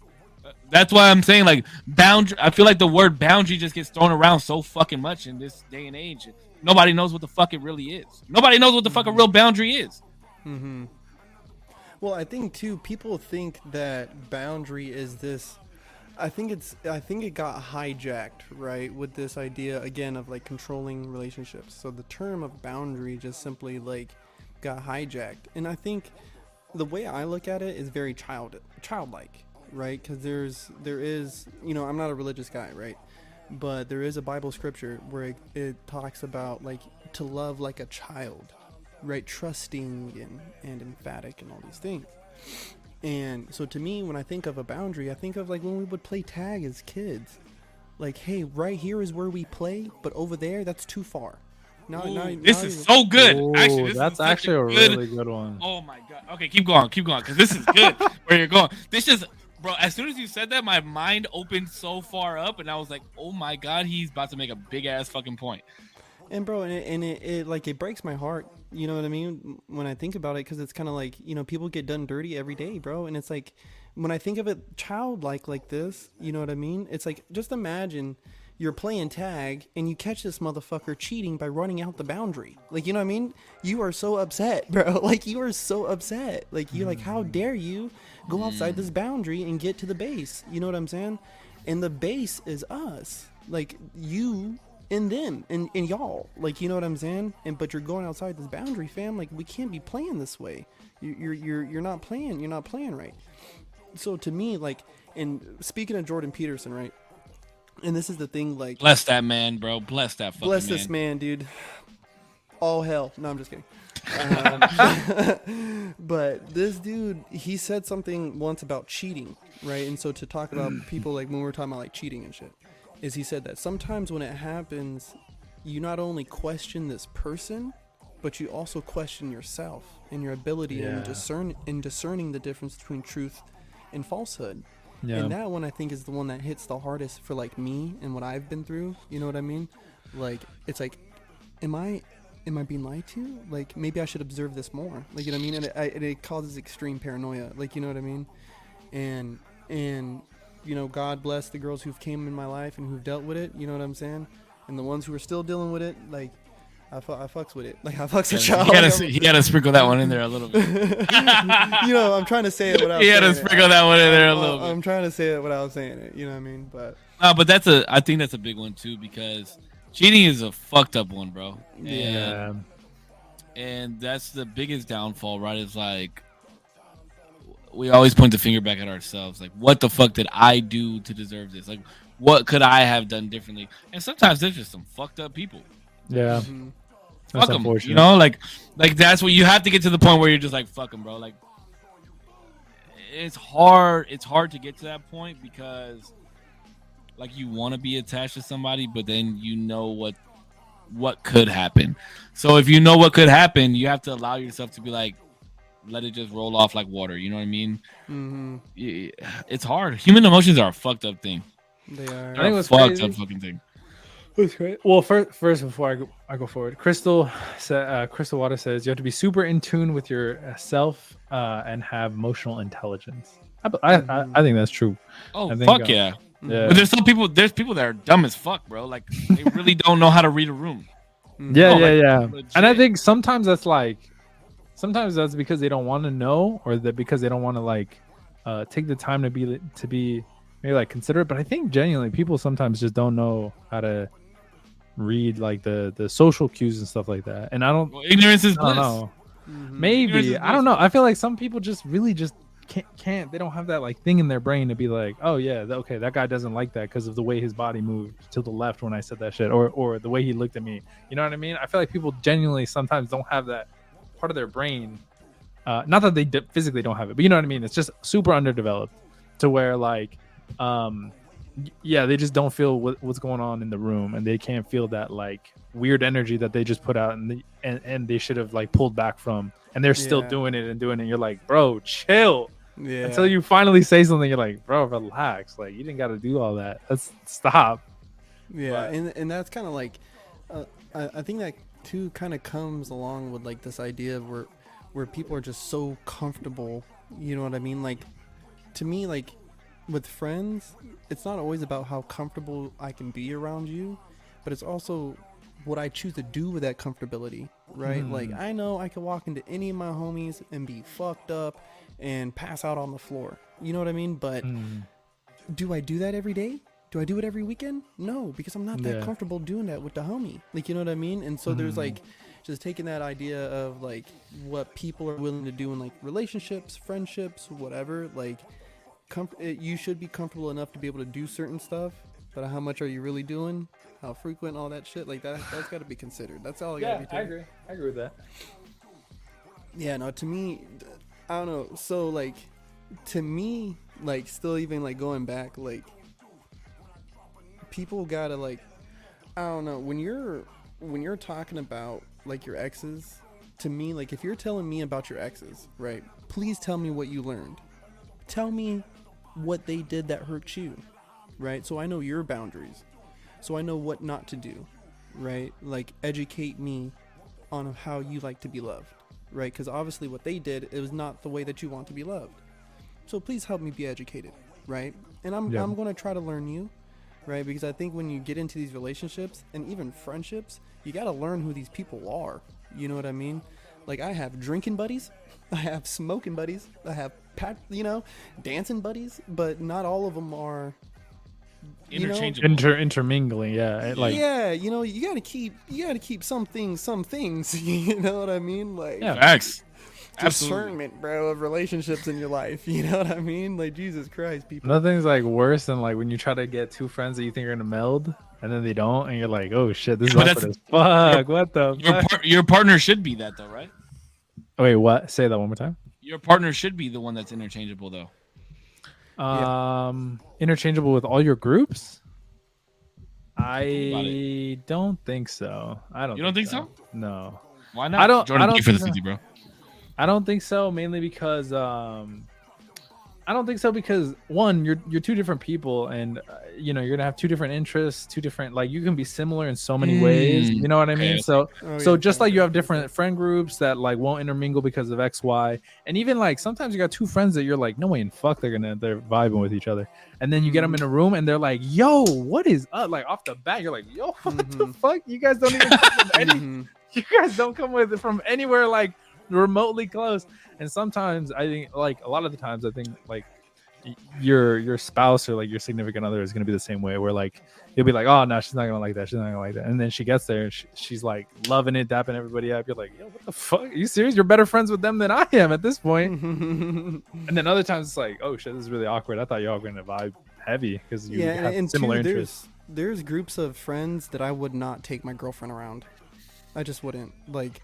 That's why I'm saying, like, boundary. I feel like the word boundary just gets thrown around so fucking much in this day and age. Nobody knows what the fuck it really is. Nobody knows what the fuck a real boundary is. Mm-hmm. Well, I think too, people think that boundary is this. I think it got hijacked, right, with this idea again of like controlling relationships. So the term of boundary just simply like got hijacked, and I think the way I look at it is very childlike, right? Because there is, I'm not a religious guy, right? But there is a Bible scripture where it talks about like to love like a child. Right, trusting and emphatic and all these things. And so to me, when I think of a boundary, I think of like when we would play tag as kids. Like, hey, right here is where we play, but over there, that's too far. This is so good. Actually, that's actually a really good one. Oh my god. Okay, keep going, because this is good. Where you're going. This is, bro. As soon as you said that, my mind opened so far up, and I was like, oh my god, he's about to make a big ass fucking point. And bro, it like it breaks my heart. You know what I mean? When I think about it, because it's kind of like, people get done dirty every day, bro. And it's like, when I think of it childlike like this, you know what I mean? It's like, just imagine you're playing tag and you catch this motherfucker cheating by running out the boundary. Like, you know what I mean? You are so upset, bro. Like, you are so upset. Like, you're like, how dare you go outside this boundary and get to the base? You know what I'm saying? And the base is us. Like, you and them and y'all, like, you know what I'm saying? But you're going outside this boundary, fam. Like, we can't be playing this way. You're not playing right. So to me, like, and speaking of Jordan Peterson, right? And this is the thing, like, bless that man, bro. Bless that fucking bless this man, dude. All hell. No, I'm just kidding. But this dude, he said something once about cheating, right? And so to talk about people, like when we were talking about like cheating and shit, is he said that sometimes when it happens, you not only question this person, but you also question yourself and your ability in discerning the difference between truth and falsehood. Yeah. And that one I think is the one that hits the hardest for like me and what I've been through. You know what I mean? Like it's like, am I being lied to? Like maybe I should observe this more. Like you know what I mean? And it causes extreme paranoia. Like you know what I mean? And you know, God bless the girls who've came in my life and who've dealt with it. You know what I'm saying? And the ones who are still dealing with it, like I fucks with it. Like I fucks with y'all. He had to sprinkle that one in there a little bit. You know, I'm trying to say it without. He had to sprinkle that one in there a little bit. I'm trying to say it without saying it. You know what I mean? But but I think that's a big one too, because cheating is a fucked up one, bro. Yeah. And that's the biggest downfall, right? Is like we always point the finger back at ourselves. Like, what the fuck did I do to deserve this? Like, what could I have done differently? And sometimes there's just some fucked up people. Yeah. mm-hmm. That's Fuck them, unfortunate. you know, like that's what you have to get to the point where you're just like, fuck them, bro. Like, it's hard. It's hard to get to that point because, like, you want to be attached to somebody, but then you know what could happen. So if you know what could happen, you have to allow yourself to be like, let it just roll off like water. You know what I mean? Mm-hmm. It's hard. Human emotions are a fucked up thing. They are. I think what's fucked crazy- up fucking thing. That's great. Well, first before I go forward, Crystal Water says you have to be super in tune with yourself and have emotional intelligence. I think that's true. Oh, I think, fuck yeah. Yeah. But there's people that are dumb as fuck, bro. Like, they really don't know how to read a room. Yeah, Oh, like, yeah. legit. And I think sometimes that's because they don't want to know, or that because they don't want to like take the time to be maybe like considerate. But I think genuinely people sometimes just don't know how to read like the social cues and stuff like that. And Well, ignorance is I don't bliss. know. Mm-hmm. Maybe Ignorance is I don't bliss. know. I feel like some people just really just can't. They don't have that like thing in their brain to be like, oh yeah, okay, that guy doesn't like that because of the way his body moved to the left when I said that shit, or the way he looked at me. You know what I mean? I feel like people genuinely sometimes don't have that part of their brain. Not that they physically don't have it, but you know what I mean. It's just super underdeveloped to where like, yeah, they just don't feel what's going on in the room, and they can't feel that like weird energy that they just put out, and they should have like pulled back from, and they're still Yeah. doing it. You're like, bro, chill. Yeah. Until you finally say something, you're like, bro, relax. Like, you didn't got to do all that. Let's stop. Yeah, But- and that's kind of like, I think that too kind of comes along with like this idea of where people are just so comfortable. You know what I mean? Like, to me, like with friends, it's not always about how comfortable I can be around you, but it's also what I choose to do with that comfortability, right? Like, I know I could walk into any of my homies and be fucked up and pass out on the floor. You know what I mean? But do I do that every day? Do I do it every weekend? No, because I'm not that Yeah. comfortable doing that with the homie. Like, you know what I mean? And so there's like just taking that idea of like what people are willing to do in like relationships, friendships, whatever. Like, you should be comfortable enough to be able to do certain stuff, but how much are you really doing? How frequent? All that shit. Like that's got to be considered. That's all. I agree with that. Yeah, no, to me, I don't know. So, like, to me, like, still even, like, going back, like, people gotta, like, I don't know, when you're talking about, like, your exes, to me, like, if you're telling me about your exes, right, please tell me what you learned. Tell me what they did that hurt you, right? So I know your boundaries. So I know what not to do, right? Like, educate me on how you like to be loved. Right, because obviously what they did, it was not the way that you want to be loved. So please help me be educated, right? And I'm going to try to learn you, right? Because I think when you get into these relationships and even friendships, you got to learn who these people are. You know what I mean? Like, I have drinking buddies, I have smoking buddies, I have dancing buddies, but not all of them are Interchangeable. Intermingling, yeah. yeah, you gotta keep some things. You know what I mean? Like, Yeah. Facts. Absolutely. discernment, bro, of relationships in your life. You know what I mean? Like, Jesus Christ, people. Nothing's like worse than like when you try to get two friends that you think are gonna meld, and then they don't, and you're like, oh shit, this is But awkward as fuck. What the fuck? Your partner should be that though, right? Wait, what? Say that one more time. Your partner should be the one that's interchangeable though. Interchangeable with all your groups? about I don't think so. You don't think so? No, Why not? I don't- Jordan, I don't pay for the think so. 50, bro. I don't think so. Mainly because I don't think so because one, you're two different people, and you know you're gonna have two different interests, two different like you can be similar in so many ways. You know what I mean? Okay. So Oh, so yeah, just okay, like you have okay. different friend groups that like won't intermingle because of X, Y, and even like sometimes you got two friends that you're like, no way in fuck they're vibing with each other, and then you get them in a room and they're like, yo, what is up? Like off the bat, you're like, yo, what the fuck? You guys don't even come with any. Mhm. You guys don't come with it from anywhere like remotely close. And sometimes I think like a lot of the times I think like your spouse or like your significant other is gonna be the same way where like you'll be like, oh no, she's not gonna like that, she's not gonna like that, and then she gets there and she's like loving it, dapping everybody up. You're like, yo, what the fuck, are you serious? You're better friends with them than I am at this point. And then other times it's like, oh shit, this is really awkward. I thought y'all were gonna vibe heavy because you Yeah, have and similar two, interests. there's groups of friends that I would not take my girlfriend around. I just wouldn't. Like,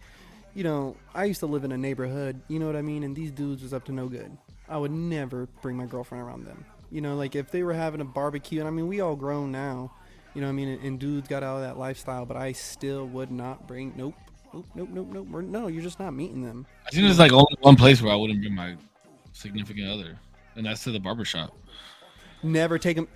you know, I used to live in a neighborhood, you know what I mean? And these dudes was up to no good. I would never bring my girlfriend around them. You know, like if they were having a barbecue, and I mean, we all grown now, you know what I mean? And dudes got out of that lifestyle, but I still would not bring, nope. No, you're just not meeting them. I think there's like only one place where I wouldn't bring my significant other, and that's to the barbershop. Never take them.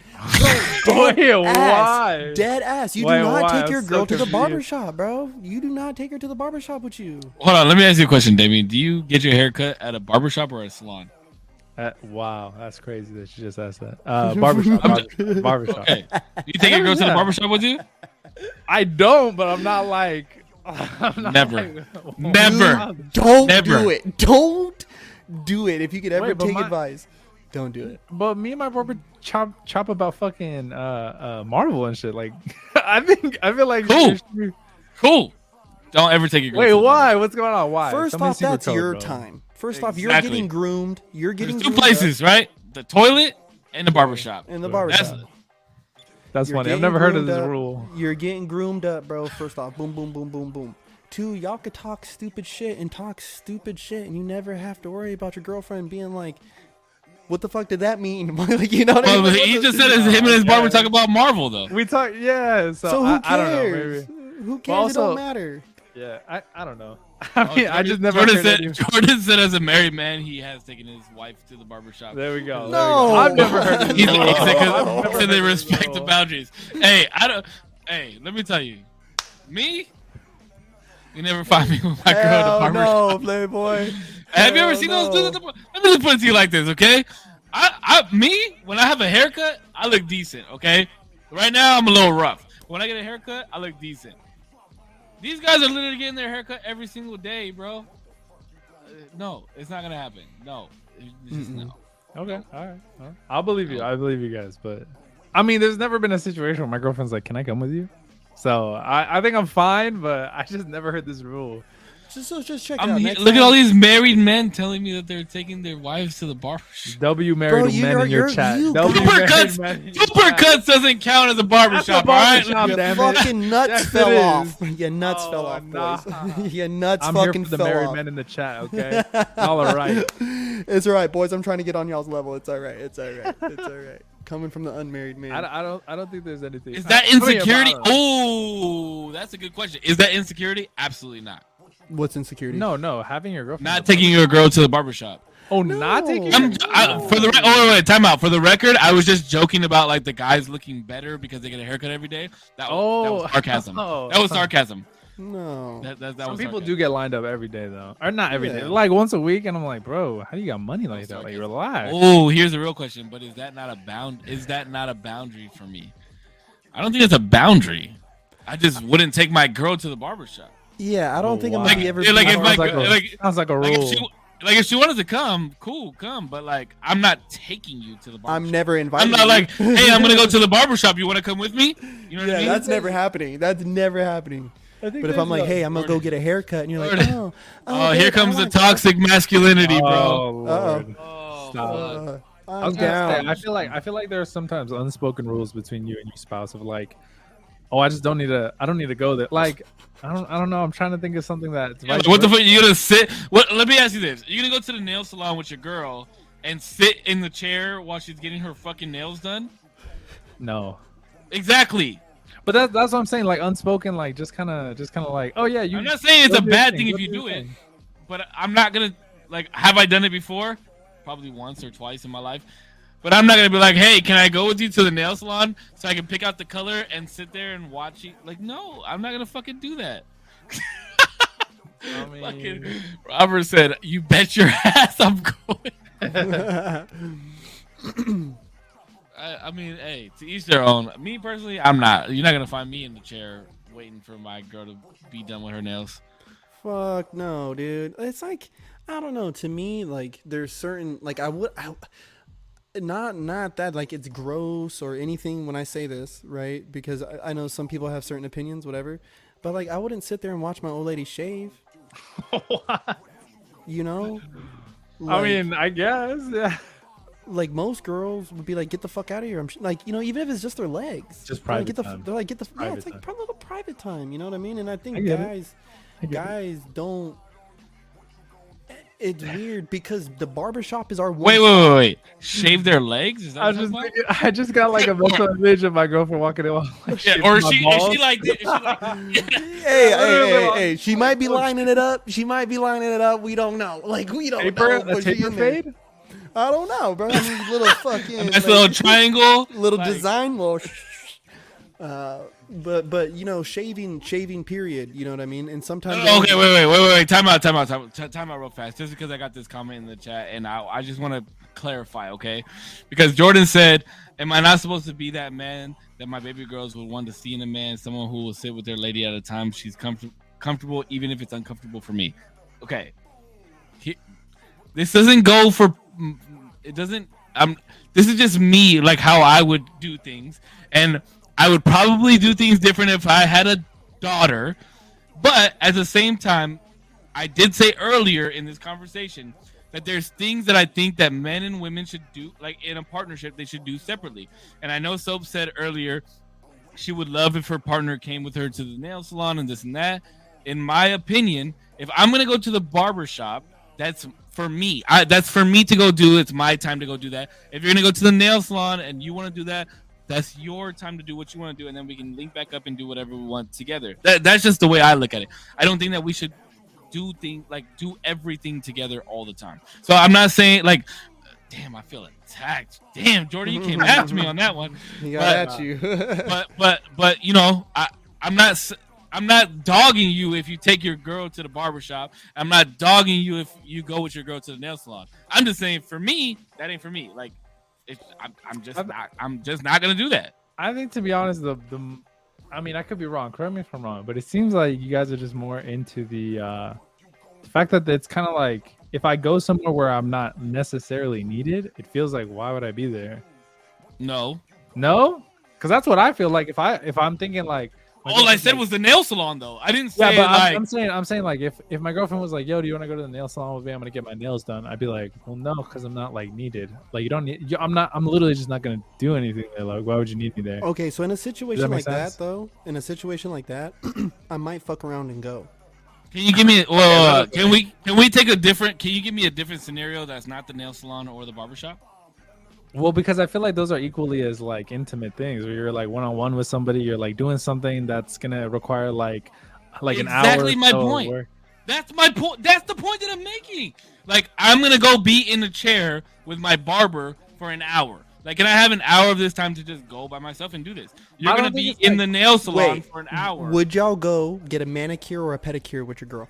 Wait, why? Dead ass. You Wait, do not why? take I'm your so girl to the confused. barbershop, bro. You do not take her to the barbershop with you. Hold on, let me ask you a question, Damien. Do you get your hair cut at a barbershop or a salon? Wow, that's crazy that you just asked that. Barbershop. Okay. You take your girl to the Yeah. barbershop with you? I don't, but I'm not like. I'm not Never. like- Never. Don't Never. do it. Don't do it. If you could ever Wait, but take my- advice, don't do it. But me and my barber chop about fucking Marvel and shit. Like, I feel like Cool. Cool. Don't ever take your girl Wait, to the why? What's going on? Why? First Somebody off, secret that's code, your bro. time. First off, you're Exactly. getting groomed. You're getting There's two groomed up places, right? The toilet and the barbershop. in the That's- barbershop. That's You're funny. I've getting never heard of groomed this up. rule. You're getting groomed up, bro. First off, boom, boom, boom, boom, boom. Two, y'all could talk stupid shit, and you never have to worry about your girlfriend being like, "What the fuck did that mean?" Like, you know what I Well, mean? Like, he what just the- said him and his barber Yeah. talk about Marvel, though. We talk, yeah. So, So who I don't know. cares? Maybe. Who cares? It also- don't matter. Yeah, I don't know. I mean, I just never Jordan heard said, that. Jordan said, as a married man, he has taken his wife to the barbershop. There we go. No. I've never heard of He's this. like, rule. I've because never they heard of respect this the rule. boundaries. Hey, I don't. Hey, let me tell you, me, you never find me with my girl at the Hell barbershop. no, playboy. Have you ever Hell seen no. those dudes at the bar? Let me just put it to you like this, okay? Me, when I have a haircut, I look decent, okay? Right now, I'm a little rough. When I get a haircut, I look decent. These guys are literally getting their haircut every single day, bro. No, it's not gonna happen. No, it's just no. Okay, all right. I'll believe you. I believe you guys, but I mean, there's never been a situation where my girlfriend's like, "Can I come with you?" So I think I'm fine, but I just never heard this rule. Just check it out. Next Look at time- all these married men telling me that they're taking their wives to the barbershop. W married men in your chat. W married men in your chat. Supercuts doesn't count as a barbershop, all right? barbershop. Your Damn it. fucking nuts Yes, fell it off. is. Your nuts fell Oh, off, nah. boys. Your nuts I'm here fucking for the fell married off. men in the chat. Okay, all right. It's all right, boys. I'm trying to get on y'all's level. It's all right. It's all right. It's all right. Coming from the unmarried man. I don't think there's anything. Is that I mean, insecurity? about- Oh, that's a good question. Is that insecurity? Absolutely not. What's insecurity? No, having your girlfriend. Not taking your girl to the barbershop. Oh, not taking. No. For the time out. For the record, I was just joking about like the guys looking better because they get a haircut every day. That was sarcasm. Oh. That was sarcasm. No. That Some was people sarcasm. do get lined up every day though, or not every day, Yeah. like once a week, and I'm like, bro, how do you got money like that? Like, sarcasm. relax. Oh, here's the real question. But is that not a boundary for me? I don't think it's a boundary. I just wouldn't take my girl to the barbershop. Yeah, I don't think I'm wow. gonna be ever. Like, be if around- my- Sounds like a Like rule. if she wanted to come, cool, come. But like, I'm not taking you to the barbershop. I'm never invited. I'm not like, hey, I'm gonna go to the barbershop. You want to come with me? You know what Yeah, I mean? that's never happening. That's never happening. But if I'm like, hey, I'm gonna go get a haircut, and you're like, Jordan. oh, Oh, babe, here I comes the wanna go." toxic masculinity, bro. Oh, Lord. Oh, Stop. fuck. I was I'm gonna say, down. I feel like there are sometimes unspoken rules between you and your spouse of like, oh, I don't need to go there. Like, I don't know. I'm trying to think of something that's Yeah, like, what the fuck? You gonna sit? What? Let me ask you this: you gonna go to the nail salon with your girl and sit in the chair while she's getting her fucking nails done? No, Exactly. but that's what I'm saying. Like unspoken, like just kind of like, oh yeah, you. I'm not saying it's go a do your bad thing, thing go if you do your do it, thing. but I'm not gonna like. Have I done it before? probably once or twice in my life. But I'm not gonna be like, hey, can I go with you to the nail salon so I can pick out the color and sit there and watch you? Like, no, I'm not gonna fucking do that. I mean, Fucking Robert said, "You bet your ass I'm going." I mean, hey, to each their own. Me personally, I'm not. You're not gonna find me in the chair waiting for my girl to be done with her nails. Fuck no, dude. It's like, I don't know. To me, like there's certain like not that like it's gross or anything when I say this, right? Because I know some people have certain opinions, whatever. But like I wouldn't sit there and watch my old lady shave. You know? I mean, I guess, yeah. Like most girls would be like, get the fuck out of here. Like, you know, even if it's just their legs, Just private time. They're like, get the yeah, Private it's like time. a little private time. You know what I mean? And I think I get guys don't. It's weird because the barbershop is our one. Wait. Shave their legs? Is that I what was you're just talking thinking, I just got like a mental image of my girlfriend walking in. Like, about? Yeah, shaving or my is balls. she like, Hey, she might be lining it up. She might be lining it up. We don't know. Like we don't Taper, know. a But she taper in there. fade? I don't know, bro. I mean, little fucking a nice little triangle? little Like, design, little. But you know, shaving period. You know what I mean? And sometimes. Okay, wait. Time out real fast. Just because I got this comment in the chat, and I just want to clarify, okay? Because Jordan said, "Am I not supposed to be that man that my baby girls would want to see in a man? Someone who will sit with their lady at a time. She's comfortable, even if it's uncomfortable for me." Okay. This doesn't go for. It doesn't. This is just me, like how I would do things, and I would probably do things different if I had a daughter. But at the same time, I did say earlier in this conversation that there's things that I think that men and women should do, like in a partnership, they should do separately. And I know Soap said earlier she would love if her partner came with her to the nail salon and this and that. In my opinion, if I'm gonna go to the barber shop, that's for me. That's for me to go do. It's my time to go do that. If you're gonna go to the nail salon and you want to do that, that's your time to do what you want to do, and then we can link back up and do whatever we want together. That's just the way I look at it. I don't think that we should do everything together all the time. So I'm not saying like, damn, I feel attacked. Damn, Jordan, you came after me on that one. He got at you. but you know, I'm not dogging you if you take your girl to the barbershop. I'm not dogging you if you go with your girl to the nail salon. I'm just saying, for me, that ain't for me. Like, I'm just not gonna do that. I think, to be honest, I mean, I could be wrong. Correct me if I'm wrong, but it seems like you guys are just more into the fact that it's kind of like, if I go somewhere where I'm not necessarily needed, it feels like, why would I be there? No, because that's what I feel like. If I'm thinking like, all I said was the nail salon, though. I didn't say yeah, but like. I'm saying like, if my girlfriend was like, "Yo, do you want to go to the nail salon with me? I'm gonna get my nails done." I'd be like, "Well, no, because I'm not like needed. Like, you don't need. I'm literally just not gonna do anything there. Like, why would you need me there?" Okay, so in a situation like sense? that, though, I might fuck around and go. Can you give me? Well, can we take a different? Can you give me a different scenario that's not the nail salon or the barbershop? Well, because I feel like those are equally as like intimate things where you're like one-on-one with somebody. You're like doing something that's gonna require like an hour. Exactly my point. That's my point. That's the point that I'm making. Like, I'm gonna go be in a chair with my barber for an hour. Like, can I have an hour of this time to just go by myself and do this? You're gonna be in the nail salon for an hour. Would y'all go get a manicure or a pedicure with your girl?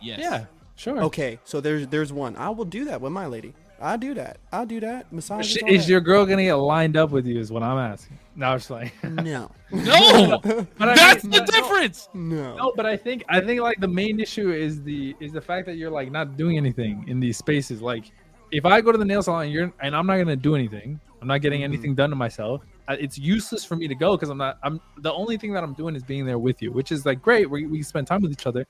Yes. Yeah, sure. Okay, so there's one. I will do that with my lady. I'll do that. Massage. Is your girl gonna get lined up with you? Is what I'm asking. No, I'm just like No. No. But That's the difference. No. But I think like the main issue is the fact that you're like not doing anything in these spaces. Like, if I go to the nail salon and I'm not gonna do anything, I'm not getting anything done to myself. It's useless for me to go because I'm the only thing that I'm doing is being there with you, which is like great. We spend time with each other,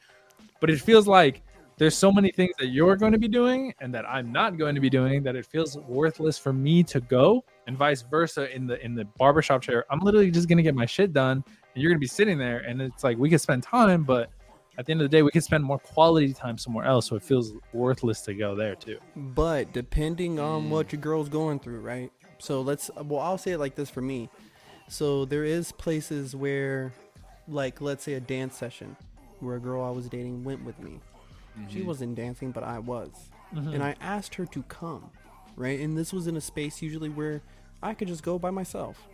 but it feels like there's so many things that you're going to be doing and that I'm not going to be doing that it feels worthless for me to go, and vice versa. In the barbershop chair, I'm literally just going to get my shit done and you're going to be sitting there, and it's like we could spend time, but at the end of the day we could spend more quality time somewhere else, so it feels worthless to go there too. But depending on what your girl's going through, right? So I'll say it like this for me. So there is places where, like, let's say a dance session where a girl I was dating went with me. She wasn't dancing, but I was. And I asked her to come. right? And this was in a space usually where I could just go by myself.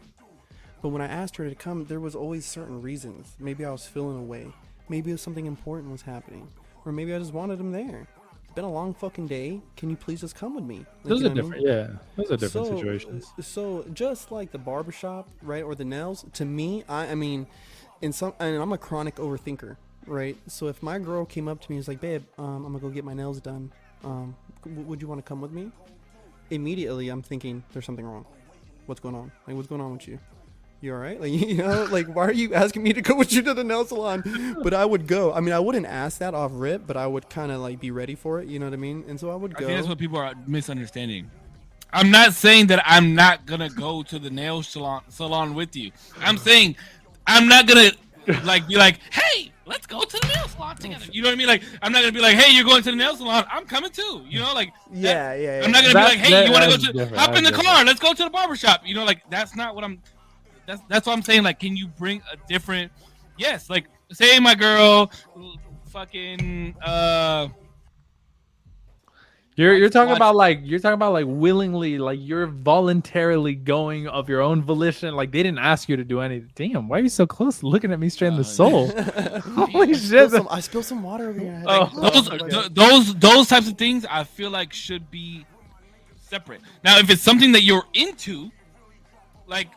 But when I asked her to come, there was always certain reasons. Maybe I was feeling away. Maybe it was something important was happening. Or maybe I just wanted him there. It's been a long fucking day. Can you please just come with me? Like, Those you are know what I different. mean? Yeah, those are different situations. So just like the barbershop, right, or the nails, to me, I mean, and I'm a chronic overthinker, right? So if my girl came up to me and was like, babe, I'm gonna go get my nails done. Would you want to come with me? Immediately, I'm thinking there's something wrong. What's going on? Like, what's going on with you? You all right? Like, you know, like, why are you asking me to go with you to the nail salon? But I would go. I mean, I wouldn't ask that off rip, but I would kind of like be ready for it. You know what I mean? And so I would go. I think that's what people are misunderstanding. I'm not saying that I'm not gonna go to the nail salon with you. I'm saying I'm not gonna like be like, hey, let's go to the nail salon together. You know what I mean? Like, I'm not gonna be like, hey, you're going to the nail salon. I'm coming too. You know, like yeah. I'm not gonna be like, hey, you want to go to different. hop in the car? Let's go to the barbershop. You know, like that's not what I'm. That's what I'm saying. Like, can you bring a different? Yes, like say my girl, fucking. You're talking about like willingly, like you're voluntarily going of your own volition. Like they didn't ask you to do anything. Damn, why are you so close, looking at me straight in the soul? Holy shit! I spilled some water over here. Those types of things I feel like should be separate. Now, if it's something that you're into, like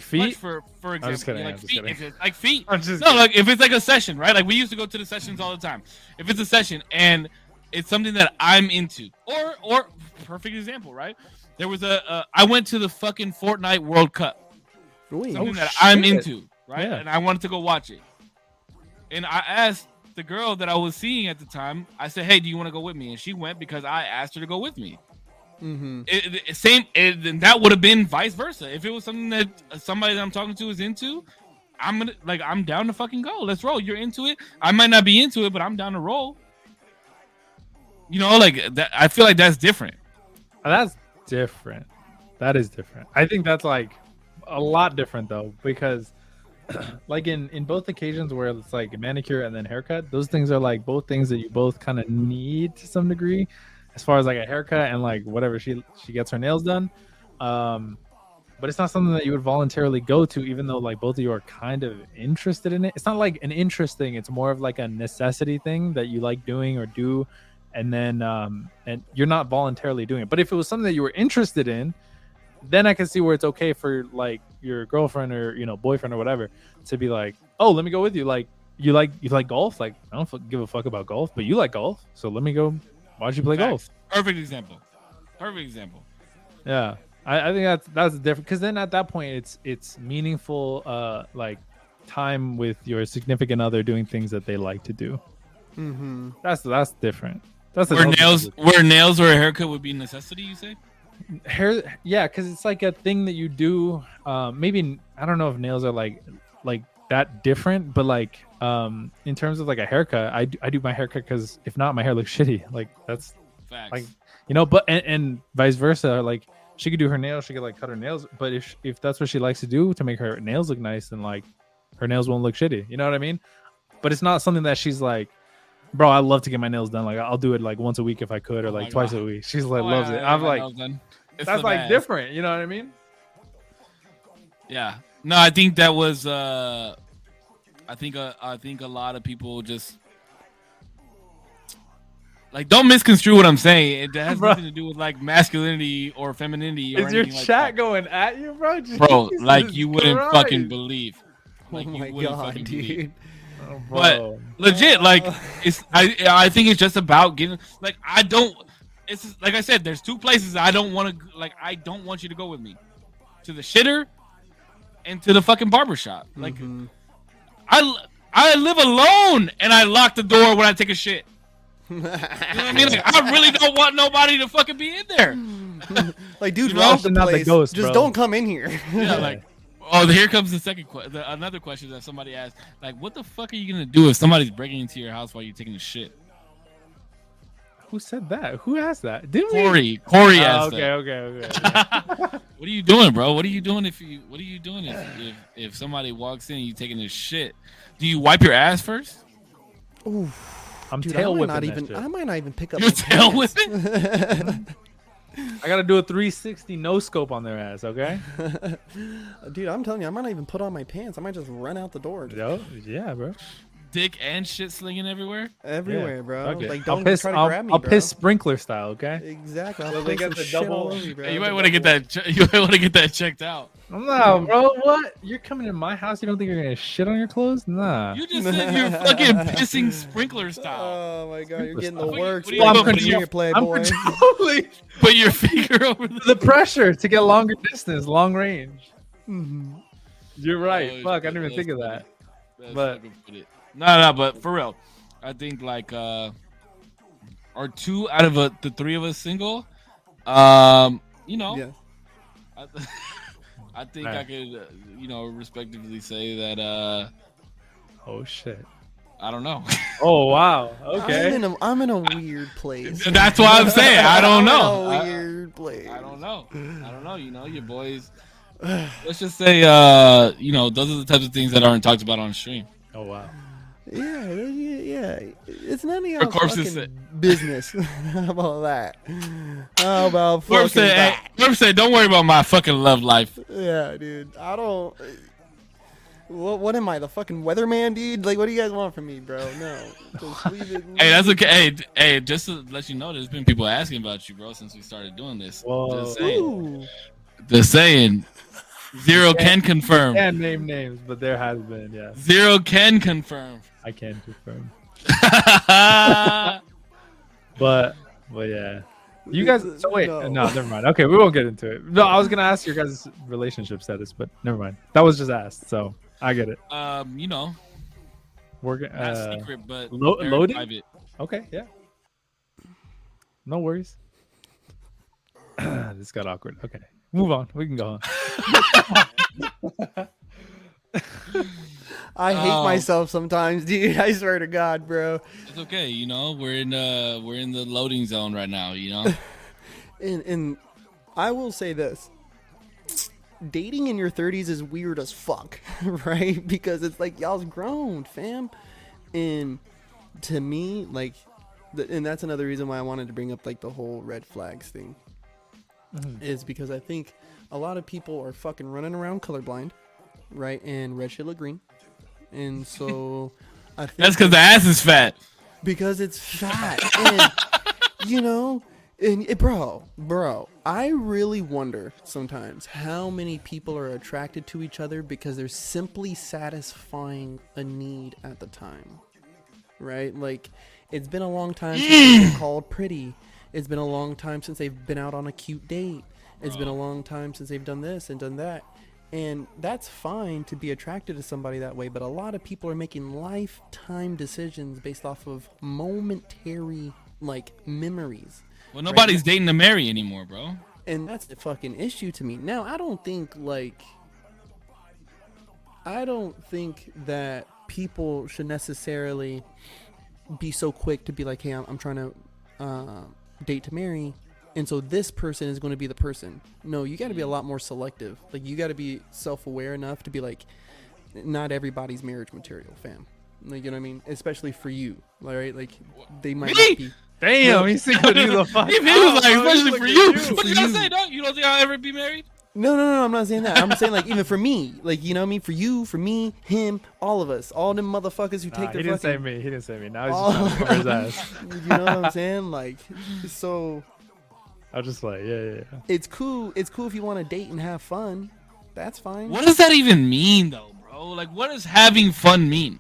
feet, for example, I'm just kidding. like feet. If it's like feet, I'm just no, kidding. like if it's like a session, right? Like we used to go to the sessions all the time. If it's a session and it's something that I'm into, or perfect example, right? There was I went to the fucking Fortnite World Cup, something that I'm into, right? Yeah. And I wanted to go watch it. And I asked the girl that I was seeing at the time, I said, hey, do you want to go with me? And she went because I asked her to go with me. Mm-hmm. And that would have been vice versa. If it was something that somebody that I'm talking to is into, I'm down to fucking go. Let's roll. You're into it. I might not be into it, but I'm down to roll. You know, like that. I feel like that's different. That's different. That is different. I think that's like a lot different though, because like in both occasions where it's like a manicure and then haircut, those things are like both things that you both kind of need to some degree, as far as like a haircut and like whatever she gets her nails done. But it's not something that you would voluntarily go to, even though like both of you are kind of interested in it. It's not like an interest thing. It's more of like a necessity thing that you like doing or do. And then and you're not voluntarily doing it. But if it was something that you were interested in, then I can see where it's okay for like your girlfriend or, you know, boyfriend or whatever to be like, oh, let me go with you. Like you like golf? Like I don't give a fuck about golf, but you like golf. So let me go. Why don't you play golf? Perfect example. Yeah. I think that's different, because then at that point it's meaningful like time with your significant other doing things that they like to do. Mm-hmm. That's different. That's where nails or a haircut would be a necessity, you say? Hair, yeah, because it's like a thing that you do. Maybe I don't know if nails are like that different, but like in terms of like a haircut, I do my haircut because if not, my hair looks shitty. Like that's facts. Like, you know, but and vice versa. Like she could do her nails, she could like cut her nails, but if that's what she likes to do to make her nails look nice, then like her nails won't look shitty. You know what I mean? But it's not something that she's like, bro, I love to get my nails done. Like I'll do it like once a week if I could, or like twice a week. She's like loves it. I'm like, that's like different. You know what I mean? Yeah. No, I think that was. I think a lot of people just like don't misconstrue what I'm saying. It has nothing to do with like masculinity or femininity. Or is your like chat that. going at you, bro? Bro, like you wouldn't fucking believe. Like oh you my wouldn't god, fucking dude. believe. Oh, but legit, like it's I think it's just about getting like I don't. It's like I said, there's two places I don't want to like. I don't want you to go with me, to the shitter, and to the fucking barbershop. Like I live alone and I lock the door when I take a shit. You know what I mean? Like, I really don't want nobody to fucking be in there. Like, dude, You know? rob the Not the place. ghost, Just bro. don't come in here. Yeah, like. Oh, here comes the second question. Another question that somebody asked, like, what the fuck are you gonna do if somebody's breaking into your house while you're taking a shit? Who said that? Who asked that? Didn't we? Corey asked that. Okay. What are you doing, bro? What are you doing if somebody walks in and you taking a shit? Do you wipe your ass first? Ooh, I'm dude, tail I whipping might that shit. not even pick up. You're my tail pants. whipping? I gotta do a 360 no scope on their ass. Okay. Dude, I'm telling you, I might not even put on my pants. I might just run out the door. Yo, yeah, bro. Dick and shit slinging everywhere. Everywhere, Yeah, bro. okay. Like, I'll don't piss, try to I'll, grab me, I'll bro. piss sprinkler style. Okay. Exactly. I'll So they piss got some the shit double- all over you, bro. You might want to get that. You might want to get that checked out. No, bro. What? You're coming in my house? You don't think you're gonna shit on your clothes? Nah. You just said you're fucking pissing sprinkler style. Oh my god, you're getting the What do you- works. what do you Come want? here, I'm Playboy. controlling Put your finger over the. the pressure to get longer distance, long range. Mhm. You're right. Oh, Fuck, I shit, didn't even think of that's that. That's But- fucking funny. No, but for real, I think like are 2 out of the 3 of us single? You know, Yeah. I, I think Right. I could, respectively say that Oh shit. I don't know. Oh wow. Okay. I'm in a weird place. That's why I'm saying I don't know. I'm in a weird place. I don't know. I don't know. You know, your boys. Let's just say, those are the types of things that aren't talked about on stream. Oh wow. Yeah. It's none of your corpses fucking business. How about that? How about Corp fucking said, that? Corp said, don't worry about my fucking love life. Yeah, dude. I don't. What am I, the fucking weatherman, dude? Like, what do you guys want from me, bro? No. Just leave it. Hey, that's okay. Hey, just to let you know, there's been people asking about you, bro, since we started doing this. Whoa. Just saying. Ooh. Just saying. Zero can confirm. Can't name names, but there has been. Yeah, Zero can confirm. I can confirm. Nah, But yeah. You guys. So wait. No. No, never mind. Okay, we won't get into it. No, I was gonna ask your guys' relationship status, but never mind. That was just asked, so I get it. We're not gonna. secret, but loaded? very private. Okay. Yeah. No worries. This got awkward. Okay. Move on. We can go on. I hate myself sometimes, dude. I swear to God, bro. It's okay, we're in the loading zone right now, And I will say this. Dating in your 30s is weird as fuck, right? Because it's like y'all's grown, fam. And to me, like, and that's another reason why I wanted to bring up like the whole red flags thing. Is because I think a lot of people are fucking running around colorblind, right? And red shit look green. And so I think That's because the ass is fat. because it's fat. And bro, I really wonder sometimes how many people are attracted to each other because they're simply satisfying a need at the time. Right? Like, it's been a long time since they've been called pretty. It's been a long time since they've been out on a cute date. It's been a long time since they've done this and done that. And that's fine to be attracted to somebody that way, but a lot of people are making lifetime decisions based off of momentary, like, memories. Well, nobody's dating to marry anymore, bro. And that's the fucking issue to me. Now, I don't think that people should necessarily be so quick to be like, hey, I'm trying to date to marry, and so this person is going to be the person. No, you got to be a lot more selective. Like, you got to be self-aware enough to be like, not everybody's marriage material, fam. Like, you know what I mean? Especially for you, right? Like, they might not be. Damn, he singled you the fuck. He was out, like, bro. especially Look for at you. What For you gonna you. say? You don't think I'll ever be married? No, I'm not saying that. I'm saying, like, even for me, like, you know what I mean? For you, for me, him, all of us, all them motherfuckers who Nah, take he their didn't say fucking, me. He didn't say me. Now he's all- just trying to cover his ass. you know what I'm saying? Like, so I was just like, yeah. it's cool. It's cool if you want to date and have fun. That's fine. What does that even mean, though, bro? Like, what does having fun mean?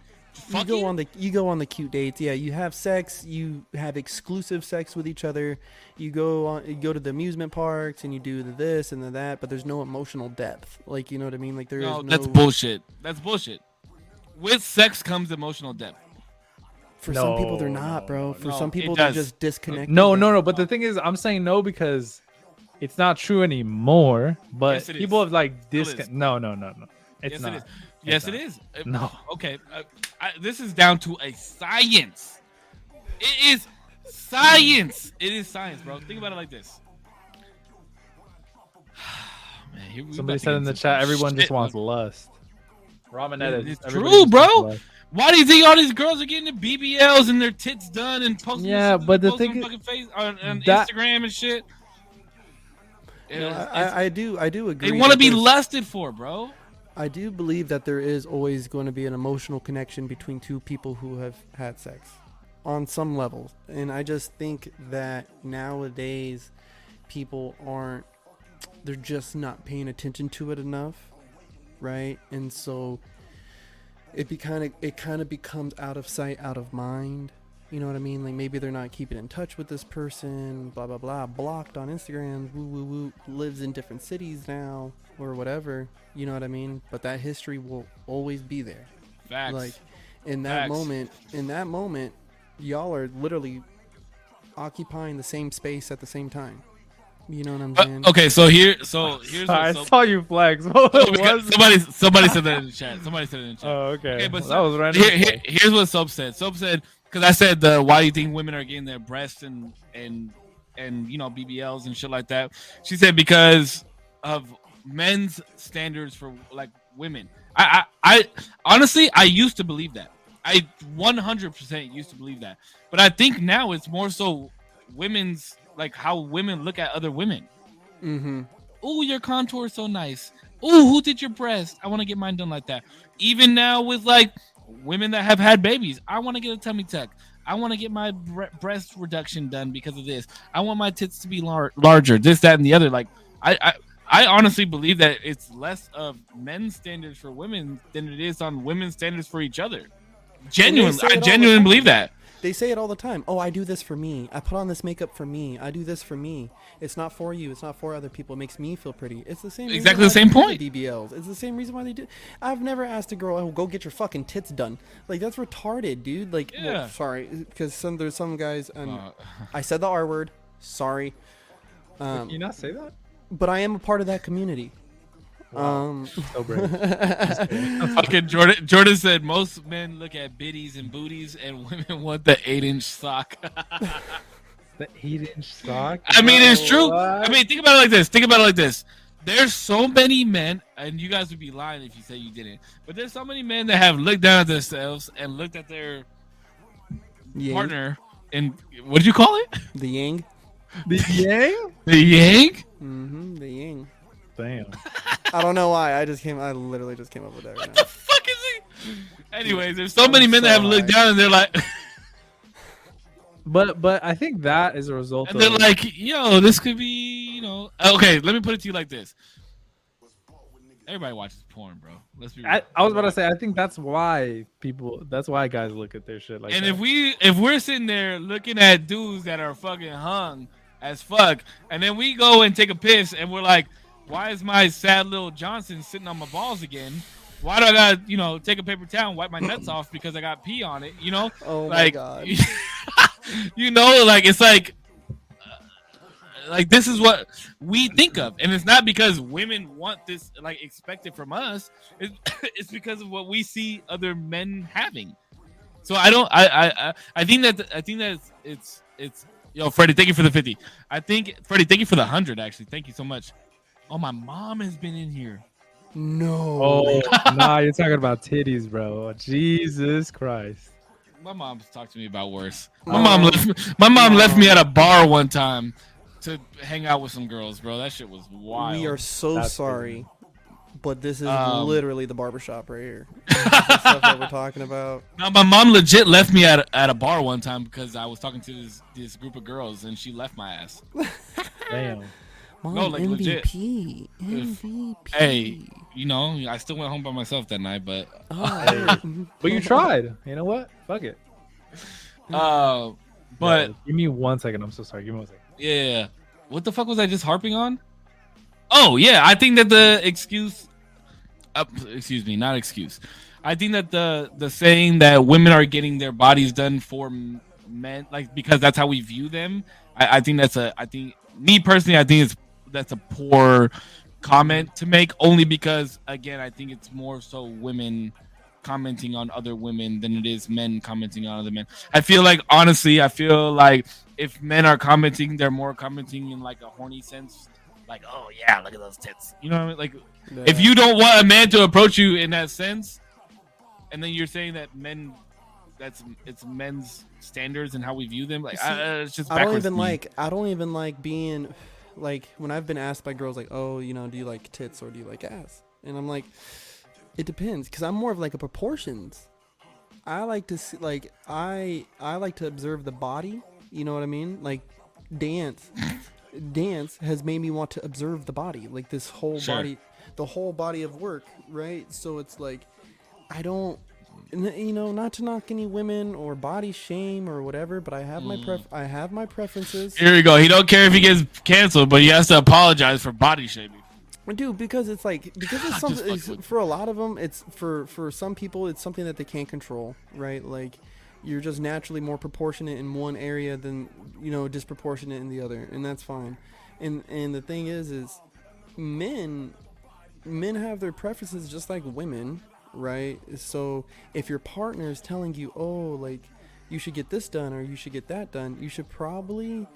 You go on the cute dates. Yeah, you have sex. You have exclusive sex with each other. You go to the amusement parks and you do this and that. But there's no emotional depth. Like, you know what I mean? Like, there is No, no. that's bullshit. That's bullshit. With sex comes emotional depth. For some people, they're not, bro. For no, some it people, they're does. just disconnected. No. But the thing is, I'm saying no because it's not true anymore. But Yes, it is. people have like Still is. No. It's Yes, not. it is. Yes, not. it is. No. Okay. This is down to a science. It is science. It is science, bro. Think about it like this. Man, here we Somebody about to said get in the into chat, some everyone just shit, wants man. lust. Ramen edits. It's Everybody true, just wants bro. lust. Why do you think all these girls are getting the BBLs and their tits done and posting? Yeah, this- but the posting thing on fucking face on that- Instagram and shit. No, It's- I do agree. they want to that be there's- lusted for, bro. I do believe that there is always going to be an emotional connection between two people who have had sex on some level. And I just think that nowadays people aren't, they're just not paying attention to it enough, right? And so it kind of becomes out of sight, out of mind. You know what I mean? Like maybe they're not keeping in touch with this person, blah blah blah, blocked on Instagram, woo woo woo, lives in different cities now or whatever. You know what I mean? But that history will always be there. Facts. Like in that Facts. moment, y'all are literally occupying the same space at the same time. You know what I'm saying? Okay, so here's I what saw you flex. What Oh, was somebody said that in the chat. Somebody said it in the chat. Oh, okay. Okay, but Well, that was random. here's what Soap said. Soap said, because I said why do you think women are getting their breasts and you know BBLs and shit like that. She said because of men's standards for like women. I honestly I used to believe that. I 100% used to believe that, but I think now it's more so women's like how women look at other women. Mm-hmm. Oh, your contour is so nice. Oh, who did your breast? I want to get mine done like that. Even now with like women that have had babies, I want to get a tummy tuck. I want to get my breast reduction done because of this. I want my tits to be larger. This, that, and the other. Like, I honestly believe that it's less of men's standards for women than it is on women's standards for each other. Genuinely, I genuinely believe that. They say it all the time. Oh, I do this for me. I put on this makeup for me. I do this for me. It's not for you. It's not for other people. It makes me feel pretty. It's the same. Exactly the same point. BBLs. It's the same reason why they do. I've never asked a girl, "Oh, go get your fucking tits done." Like that's retarded, dude. Like, Yeah. well, sorry, because there's some guys. I said the R word. Sorry. Can you not say that? But I am a part of that community. So brave. Fucking Jordan said most men look at biddies and booties, and women want the 8-inch sock. The 8-inch sock. I mean, it's true. What? I mean, think about it like this. There's so many men, and you guys would be lying if you say you didn't. But there's so many men that have looked down at themselves and looked at their Yang. partner. And what did you call it? The yang. The yang? The yank? Mm-hmm. The yang. Damn. I don't know why. I literally just came up with that right What now. the fuck is he? Anyways, there's so many men that have looked down and they're like, But I think that is a result and they're of like, yo, this could be, you know. Okay, let me put it to you like this. Everybody watches porn, bro. Let's be real. I was about to say I think that's why guys look at their shit like And that. if we're sitting there looking at dudes that are fucking hung as fuck, and then we go and take a piss and we're like, why is my sad little Johnson sitting on my balls again? Why do I gotta, you know, take a paper towel and wipe my nuts off because I got pee on it? You know, Oh my like, god. you know, like it's like this is what we think of, and it's not because women want this, like, expected from us. It's because of what we see other men having. So I think that it's yo, Freddie, thank you for the 50. Freddie, thank you for the 100. Actually, thank you so much. Oh, my mom has been in here. No. Oh, nah, you're talking about titties, bro. Jesus Christ. My mom's talked to me about worse. My mom left me at a bar one time to hang out with some girls, bro. That shit was wild. We are so That's sorry, but this is literally the barbershop right here. The stuff that we're talking about. No, my mom legit left me at a bar one time because I was talking to this group of girls and she left my ass. Damn. Mom, No, like, legit. MVP. MVP. Hey, you know, I still went home by myself that night, but But you tried. You know what? Fuck it. but Yeah, give me 1 second. I'm so sorry. Give me 1 second. yeah, what the fuck was I just harping on? Oh yeah, I think that the excuse, excuse me, not excuse. I think that the saying that women are getting their bodies done for men, like, because that's how we view them. I think me personally, I think that's a poor comment to make, only because, again, I think it's more so women commenting on other women than it is men commenting on other men. I feel like if men are commenting, they're more commenting in like a horny sense, like, oh yeah, look at those tits, you know what I mean? Like, if you don't want a man to approach you in that sense, and then you're saying that it's men's standards and how we view them, like, See, it's just I don't backwards even to me. like being like when I've been asked by girls like, oh, you know, do you like tits or do you like ass? And I'm like, it depends, because I'm more of like a proportions. I like to see, like I like to observe the body. You know what I mean? Like dance has made me want to observe the body, like this whole body, the whole body of work, right? So it's like I don't, you know, not to knock any women or body shame or whatever, but I have my preferences. Here we go. He don't care if he gets canceled, but he has to apologize for body shaming. Dude, because it's like, because it's something, for a lot of them, it's for some people, it's something that they can't control, right? Like, you're just naturally more proportionate in one area than, you know, disproportionate in the other, and that's fine. And the thing is men have their preferences just like women, right? So if your partner is telling you, oh, like, you should get this done or you should get that done, you should probably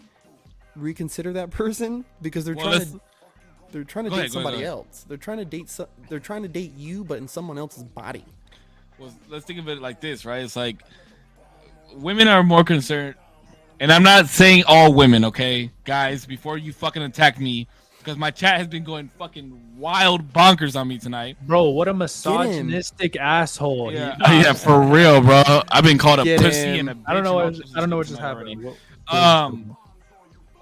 reconsider that person, because they're trying to date somebody else. They're trying to date you, but in someone else's body. Well, let's think of it like this, right? It's like women are more concerned, and I'm not saying all women, okay, guys. Before you fucking attack me, because my chat has been going fucking wild bonkers on me tonight. Bro, what a misogynistic asshole. Yeah, yeah, for real, bro. I've been called a pussy and a bitch. I don't know what just happened.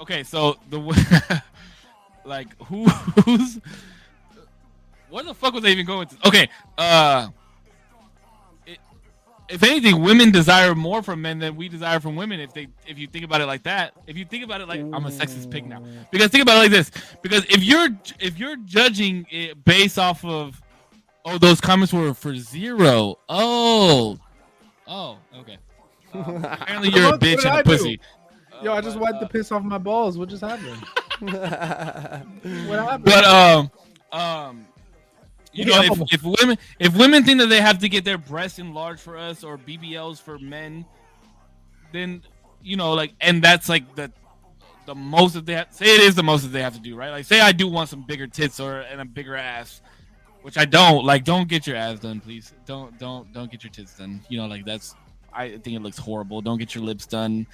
Okay, so the like who's where the fuck was I even going with this? Okay, if anything, women desire more from men than we desire from women. If you think about it like that, if you think about it like, I'm a sexist pig now, because think about it like this. Because if you're judging it based off of, oh, those comments were for zero. Oh, okay. Apparently you're a bitch and a pussy. Yo, I just wiped the piss off my balls. What just happened? What happened? But you know, if women think that they have to get their breasts enlarged for us or BBLs for men, then, you know, like, and that's like the most that they have, say it is the most that they have to do, right? Like, say I do want some bigger tits and a bigger ass, which I don't. Like, don't get your ass done, please. Don't get your tits done. You know, like, I think it looks horrible. Don't get your lips done.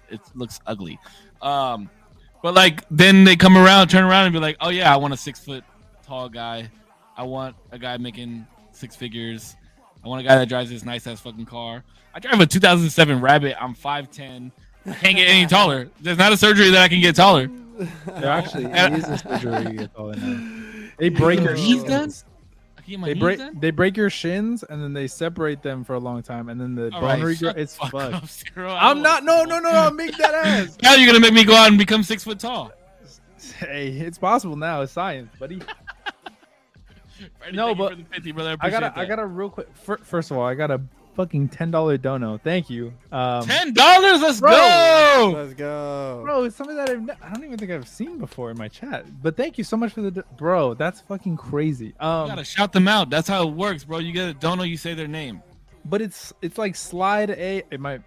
It looks ugly. But like, then they turn around and be like, oh yeah, I want a 6 foot tall guy. I want a guy making 6 figures. I want a guy that drives this nice ass fucking car. I drive a 2007 Rabbit. I'm 5'10". I can't get any taller. There's not a surgery that I can get taller. There actually is a surgery to get taller now. They break your shins. They break your shins and then they separate them for a long time, and then the bone regrowth. It's fucked. I'm not. No. I'll make that ass. Now you're gonna make me go out and become 6 foot tall. Hey, it's possible now. It's science, buddy. No, but 50, brother. I got a real quick. First of all, I got a fucking $10 dono. Thank you. $10. Let's go. Let's go, bro. It's something that I don't even think I've seen before in my chat. But thank you so much for the bro. That's fucking crazy. You gotta shout them out. That's how it works, bro. You get a dono, you say their name. But it's like slide A. It might.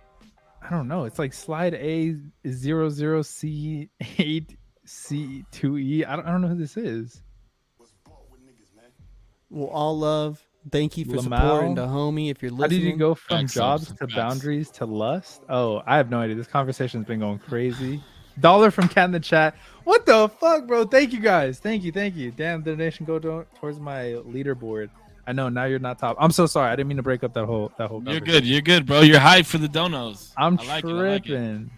I don't know. It's like slide A 00C8 C2E. I don't know who this is. Well, all love. Thank you for supporting the homie. If you're listening, how did you go from jobs to boundaries to lust? Oh, I have no idea. This conversation's been going crazy. Dollar from Cat in the chat. What the fuck, bro? Thank you guys. Thank you. Damn, the donation go towards my leaderboard. I know now you're not top. I'm so sorry. I didn't mean to break up that whole. You're good, bro. You're hyped for the donos. I'm tripping.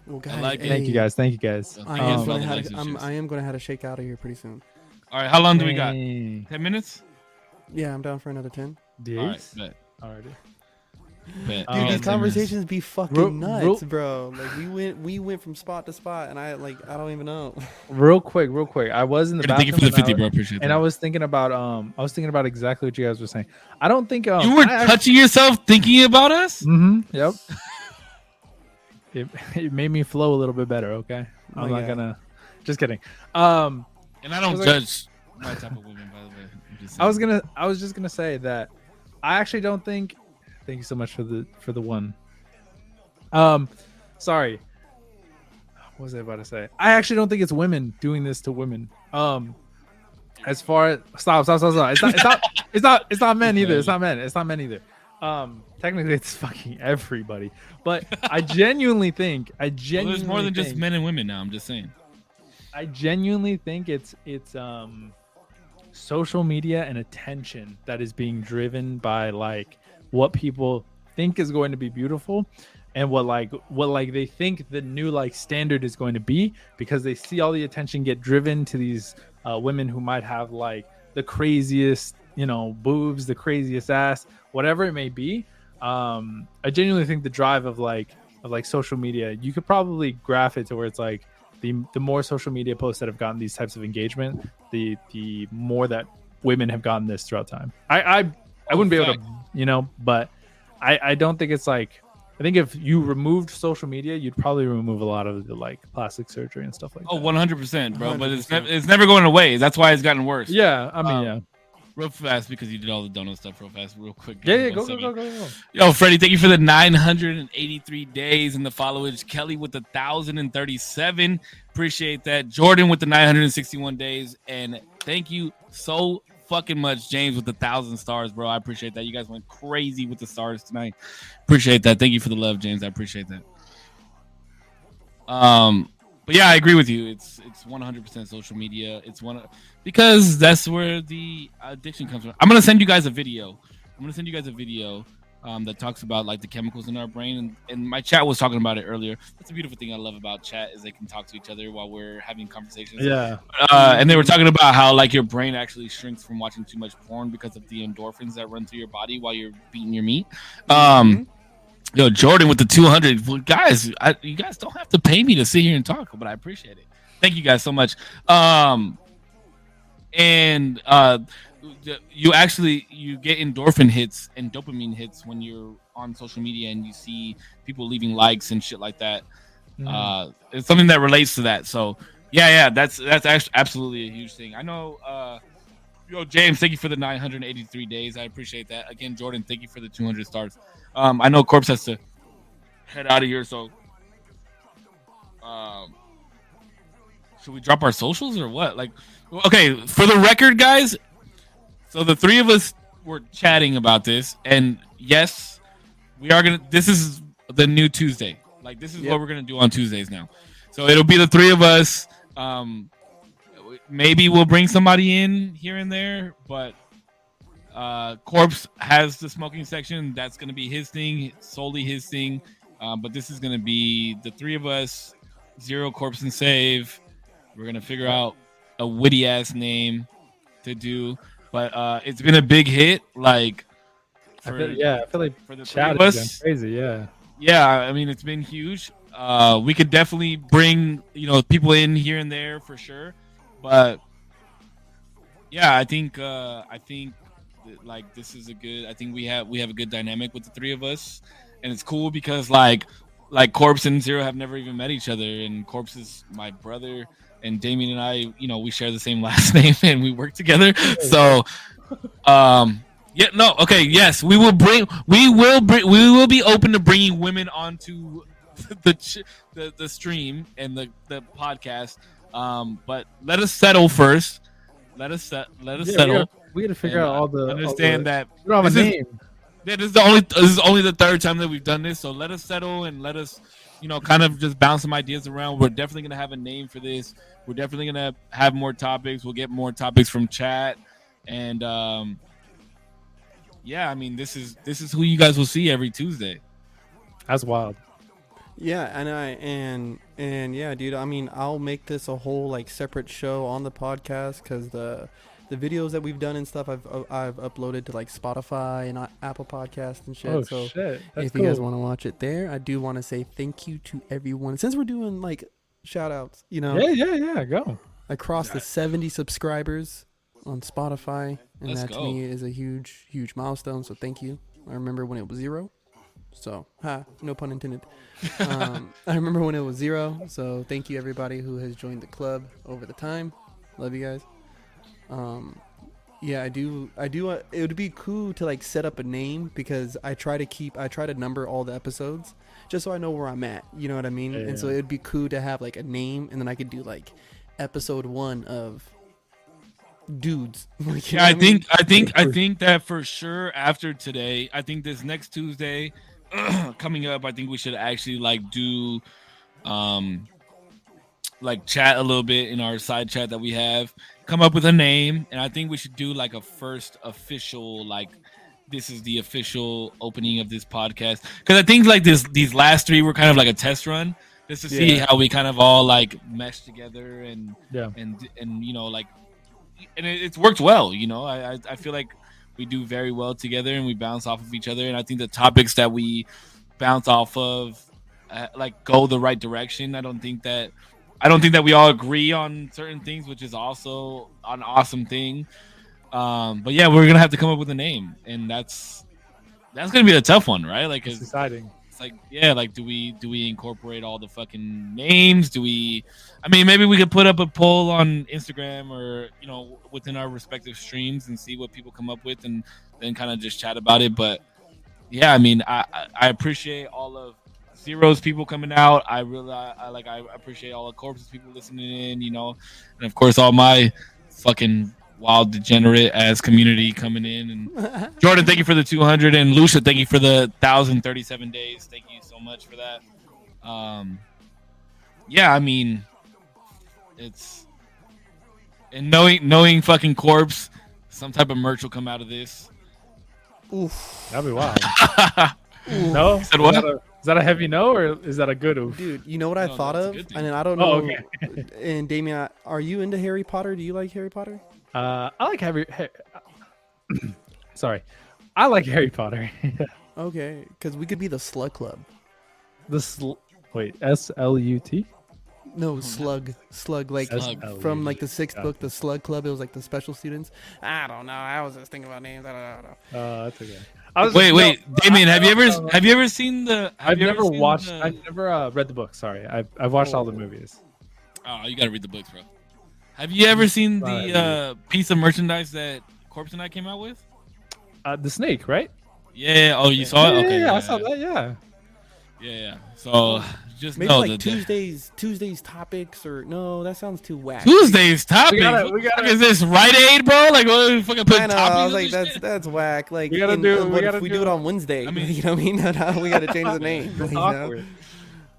Well, guys, thank you guys. I am gonna have to shake out of here pretty soon. All right, how long do we got? 10 minutes. Yeah, I'm down for another 10. Yes. Alrighty. Bet. Dude, these conversations be fucking nuts, bro. Like we went from spot to spot, and I don't even know. Real quick. I was in the bathroom. Thank you for the 50, bro. Appreciate that. And I was thinking about exactly what you guys were saying. I don't think you were touching yourself thinking about us. Mm-hmm. Yep. It made me flow a little bit better. Okay. I'm not gonna. Just kidding. And I don't judge my type of women, by the way. I was just gonna say that I actually don't think. Thank you so much for the one. Sorry. What was I about to say? I actually don't think it's women doing this to women. As far as stop. It's not men either. It's not men either. Technically it's fucking everybody. But I genuinely think. Well, there's more than just men and women now. I'm just saying. I genuinely think it's social media and attention that is being driven by like what people think is going to be beautiful and what they think the new like standard is going to be, because they see all the attention get driven to these women who might have like the craziest, boobs, the craziest ass, whatever it may be. I genuinely think the drive of like social media, you could probably graph it to where it's like the more social media posts that have gotten these types of engagement, the more that women have gotten this throughout time. I wouldn't be able to, but I don't think it's like, I think if you removed social media, you'd probably remove a lot of the like plastic surgery and stuff like that. 100%, bro. 100%. But it's never going away. That's why it's gotten worse. Yeah, I mean, yeah. Real fast, because you did all the donut stuff real fast, real quick. Yeah, go. Yo, Freddie, thank you for the 983 days and the followage. Kelly with the 1,037. Appreciate that. Jordan with the 961 days. And thank you so fucking much, James, with the 1,000 stars, bro. I appreciate that. You guys went crazy with the stars tonight. Appreciate that. Thank you for the love, James. I appreciate that. But yeah, I agree with you. It's 100% social media. Because that's where the addiction comes from. I'm gonna send you guys a video. That talks about like the chemicals in our brain, and my chat was talking about it earlier. That's a beautiful thing I love about chat, is they can talk to each other while we're having conversations. Yeah. And they were talking about how like your brain actually shrinks from watching too much porn because of the endorphins that run through your body while you're beating your meat. Yo, Jordan with the 200. Well, guys, you guys don't have to pay me to sit here and talk, but I appreciate it. Thank you guys so much. You get endorphin hits and dopamine hits when you're on social media and you see people leaving likes and shit like that. It's something that relates to that. So yeah, that's actually absolutely a huge thing. I know. Yo, James, thank you for the 983 days. I appreciate that. Again, Jordan, thank you for the 200 stars. I know Corpse has to head out of here, so should we drop our socials or what? Like, okay, for the record, guys. So the three of us were chatting about this, and yes, we are gonna. This is the new Tuesday. Like, this is what we're gonna do on Tuesdays now. So it'll be the three of us. Maybe we'll bring somebody in here and there, but Corpse has the smoking section. That's going to be his thing, solely his thing. But this is going to be the three of us, Zero, Corpse, and Save. We're going to figure out a witty ass name to do. But it's been a big hit. Like, I feel like for the chat three of has us, been crazy. Yeah. Yeah, I mean, it's been huge. We could definitely bring people in here and there for sure. But yeah, I think like this is a good. I think we have a good dynamic with the three of us, and it's cool because like Corpse and Zero have never even met each other, and Corpse is my brother, and Damien and I, we share the same last name and we work together. So, yes, we will be open to bringing women onto the stream and the podcast. But let us settle first. Let us settle. We got to figure out all the. Understand that we don't have a name. This is only the third time that we've done this. So let us settle and let us, kind of just bounce some ideas around. We're definitely gonna have a name for this. We're definitely gonna have more topics. We'll get more topics from chat, and yeah, I mean this is who you guys will see every Tuesday. That's wild. Yeah, and yeah, dude. I mean, I'll make this a whole like separate show on the podcast because the videos that we've done and stuff I've uploaded to like Spotify and Apple Podcasts and shit. Oh so shit! That's if cool. you guys want to watch it there, I do want to say thank you to everyone since we're doing like shout outs. Yeah. Go across the 70 subscribers on Spotify, and Let's that to go. me is a huge milestone. So thank you. I remember when it was 0. So, no pun intended. I remember when it was 0. So, thank you everybody who has joined the club over the time. Love you guys. Yeah, I do. It would be cool to like set up a name because I try to number all the episodes just so I know where I'm at. You know what I mean? Yeah. And so it'd be cool to have like a name, and then I could do like episode 1 of dudes. Like, you know Yeah, what I think that for sure after today, I think this next Tuesday coming up, I think we should actually like do like chat a little bit in our side chat that we have, come up with a name, and I think we should do like a first official like this is the official opening of this podcast, because I think like these last three were kind of like a test run just to see Yeah. how we kind of all like mesh together Yeah. and like and it's worked well. I feel like we do very well together and we bounce off of each other, and I think the topics that we bounce off of like go the right direction. I don't think that we all agree on certain things, which is also an awesome thing. But yeah, we're gonna have to come up with a name, and that's gonna be a tough one, right? Like, It's 'cause exciting. it's like, yeah, like do we incorporate all the fucking names? I mean, maybe we could put up a poll on Instagram or within our respective streams and see what people come up with, and then kind of just chat about it. But yeah, I mean, I appreciate all of Zero's people coming out. I appreciate all the Corpses people listening in, and of course all my fucking wild degenerate ass community coming in. And Jordan, thank you for the 200, and Lucia, thank you for the 1,037 days. Thank you so much for that. Yeah, I mean, it's and knowing fucking Corpse, some type of merch will come out of this. Oof. That'd be wild. No, Said what? Is that a heavy no, or is that a good oof? Dude, you know what I No, thought that's a of? good thing. And I don't know. Oh, okay. And Damien, are you into Harry Potter? Do you like Harry Potter? I like Sorry, I like Harry Potter. Okay, because we could be the Slug Club. Wait, SLUT? No, slug, like Slug. from like the sixth Got book, the Slug Club. It was like the special students. I don't know. I was just thinking about names. I don't know. That's okay. Wait, Damien, have you ever no. have you ever seen the? I've never watched. The, I've never read the book. Sorry, I've watched all the movies. oh, you gotta read the books, bro. Have you ever seen the piece of merchandise that Corpse and I came out with? The snake, right? Yeah. Oh, you saw it? Okay. Yeah, I saw that. Yeah. Yeah. So just Maybe know like that Tuesdays topics, or no, that sounds too whack. Tuesday's topic. We gotta- Is this Rite Aid, bro? Like, what the fucking put I know. toppings I was on like, this shit? that's whack. Like, We gotta what if we do- do it on Wednesday? I mean- you know what I mean? No, we gotta change the name. It's you know? awkward.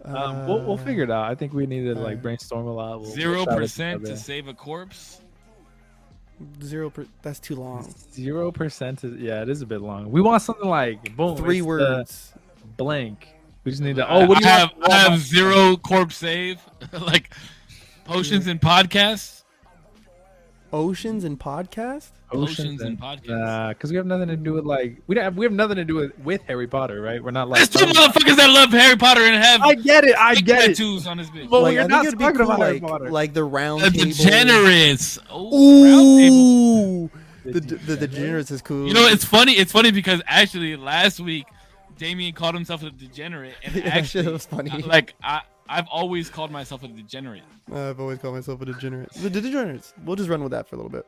We'll figure it out. I think we need to like brainstorm a lot. We'll 0% to save a corpse. 0%. That's too long. 0% is it is a bit long. We want something like boom, 3 it's the words. blank. We just need to. Oh, what do you I want? have 0 corpse save, like potions and podcasts. Oceans and podcast. Potions and podcasts. Because we have nothing to do with like we have nothing to do with Harry Potter, right? We're not like. There's two motherfuckers that love Harry Potter and have I get it. I get it. tattoos on this bitch. Well, Like, you're I think not it'd be talking cool, about Harry like, Potter. like the round The table. degenerates. Oh, round table. Ooh, the degenerates is cool. You know, it's funny. It's funny because actually last week, Damien called himself a degenerate, and Yeah, that shit actually, was funny. I've always called myself a degenerate. I've always called myself a degenerate. The degenerates. We'll just run with that for a little bit.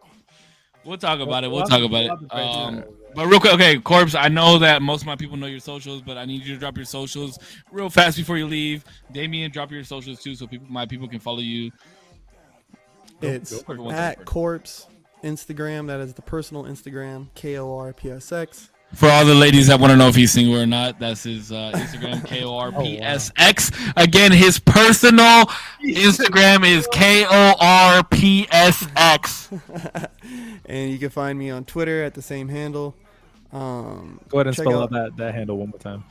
We'll talk about it. We'll We'll talk have about to it. brainstorm. But real quick, okay, Corpse. I know that most of my people know your socials, but I need you to drop your socials real fast before you leave. Damien, drop your socials too, so my people can follow you. It's Everyone's at different. Corpse Instagram. That is the personal Instagram. KORPSX. For all the ladies that want to know if he's single or not, that's his Instagram, KORPSX. Again, his personal Instagram is KORPSX. And you can find me on Twitter at the same handle. Go ahead and check spell out- out that handle one more time.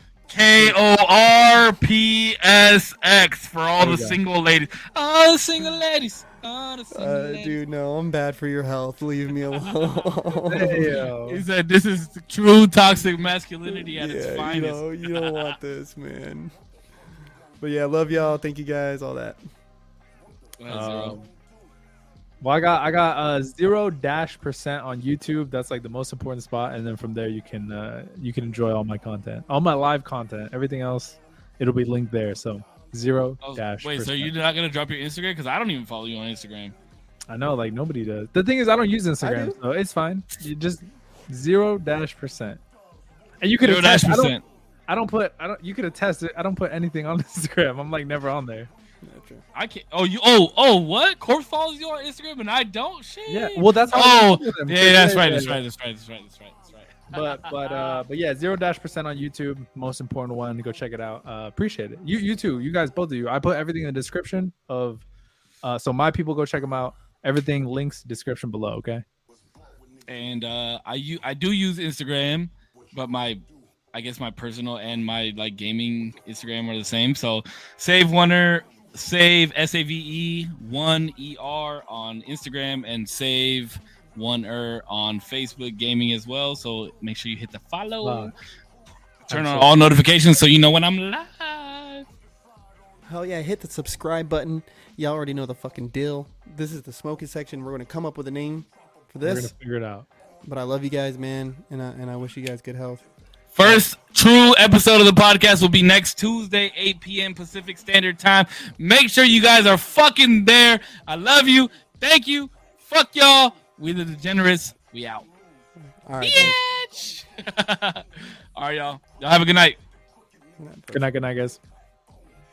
KORPSX for all There the you go. single ladies. All the single ladies. All the single ladies. Dude, no, I'm bad for your health. Leave me alone. He said this is true toxic masculinity at its yeah, finest. you don't want this, man. But yeah, love y'all. Thank you guys. All that. Zero. Well, I got 0% on YouTube. That's like the most important spot, and then from there you can enjoy all my content, all my live content. Everything else, it'll be linked there. So 0 dash. Wait, so you're not gonna drop your Instagram? Because I don't even follow you on Instagram. I know, like nobody does. The thing is, I don't use Instagram, do. so it's fine. You just 0%. And you could 0%. You could attest it. I don't put anything on Instagram. I'm like never on there. Yeah, true. I can't. Oh, what? Corpse follows you on Instagram and I don't. Shit. Yeah, well that's how I Oh, follow them. yeah, that's right. Yeah. That's right. That's right. But yeah, 0% on YouTube, most important one. Go check it out. Appreciate it. You too. You guys, both of you. I put everything in the description of So my people, go check them out. Everything links description below. Okay. And I do use Instagram, but I guess my personal and my like gaming Instagram are the same. So Save1er, Save SAVE1ER on Instagram, and Save1er on Facebook gaming as well. So make sure you hit the follow, turn on all notifications so you know when I'm live. Hell yeah, hit the subscribe button. Y'all already know the fucking deal. This is the smoking section. We're gonna come up with a name for this. We're gonna figure it out. But I love you guys, man, and I wish you guys good health. First true episode of the podcast will be next Tuesday, 8 p.m. Pacific Standard Time. Make sure you guys are fucking there. I love you. Thank you. Fuck y'all. We the degenerates. We out. All right. Bitch. All right, y'all. Y'all have a good night. Good night, guys.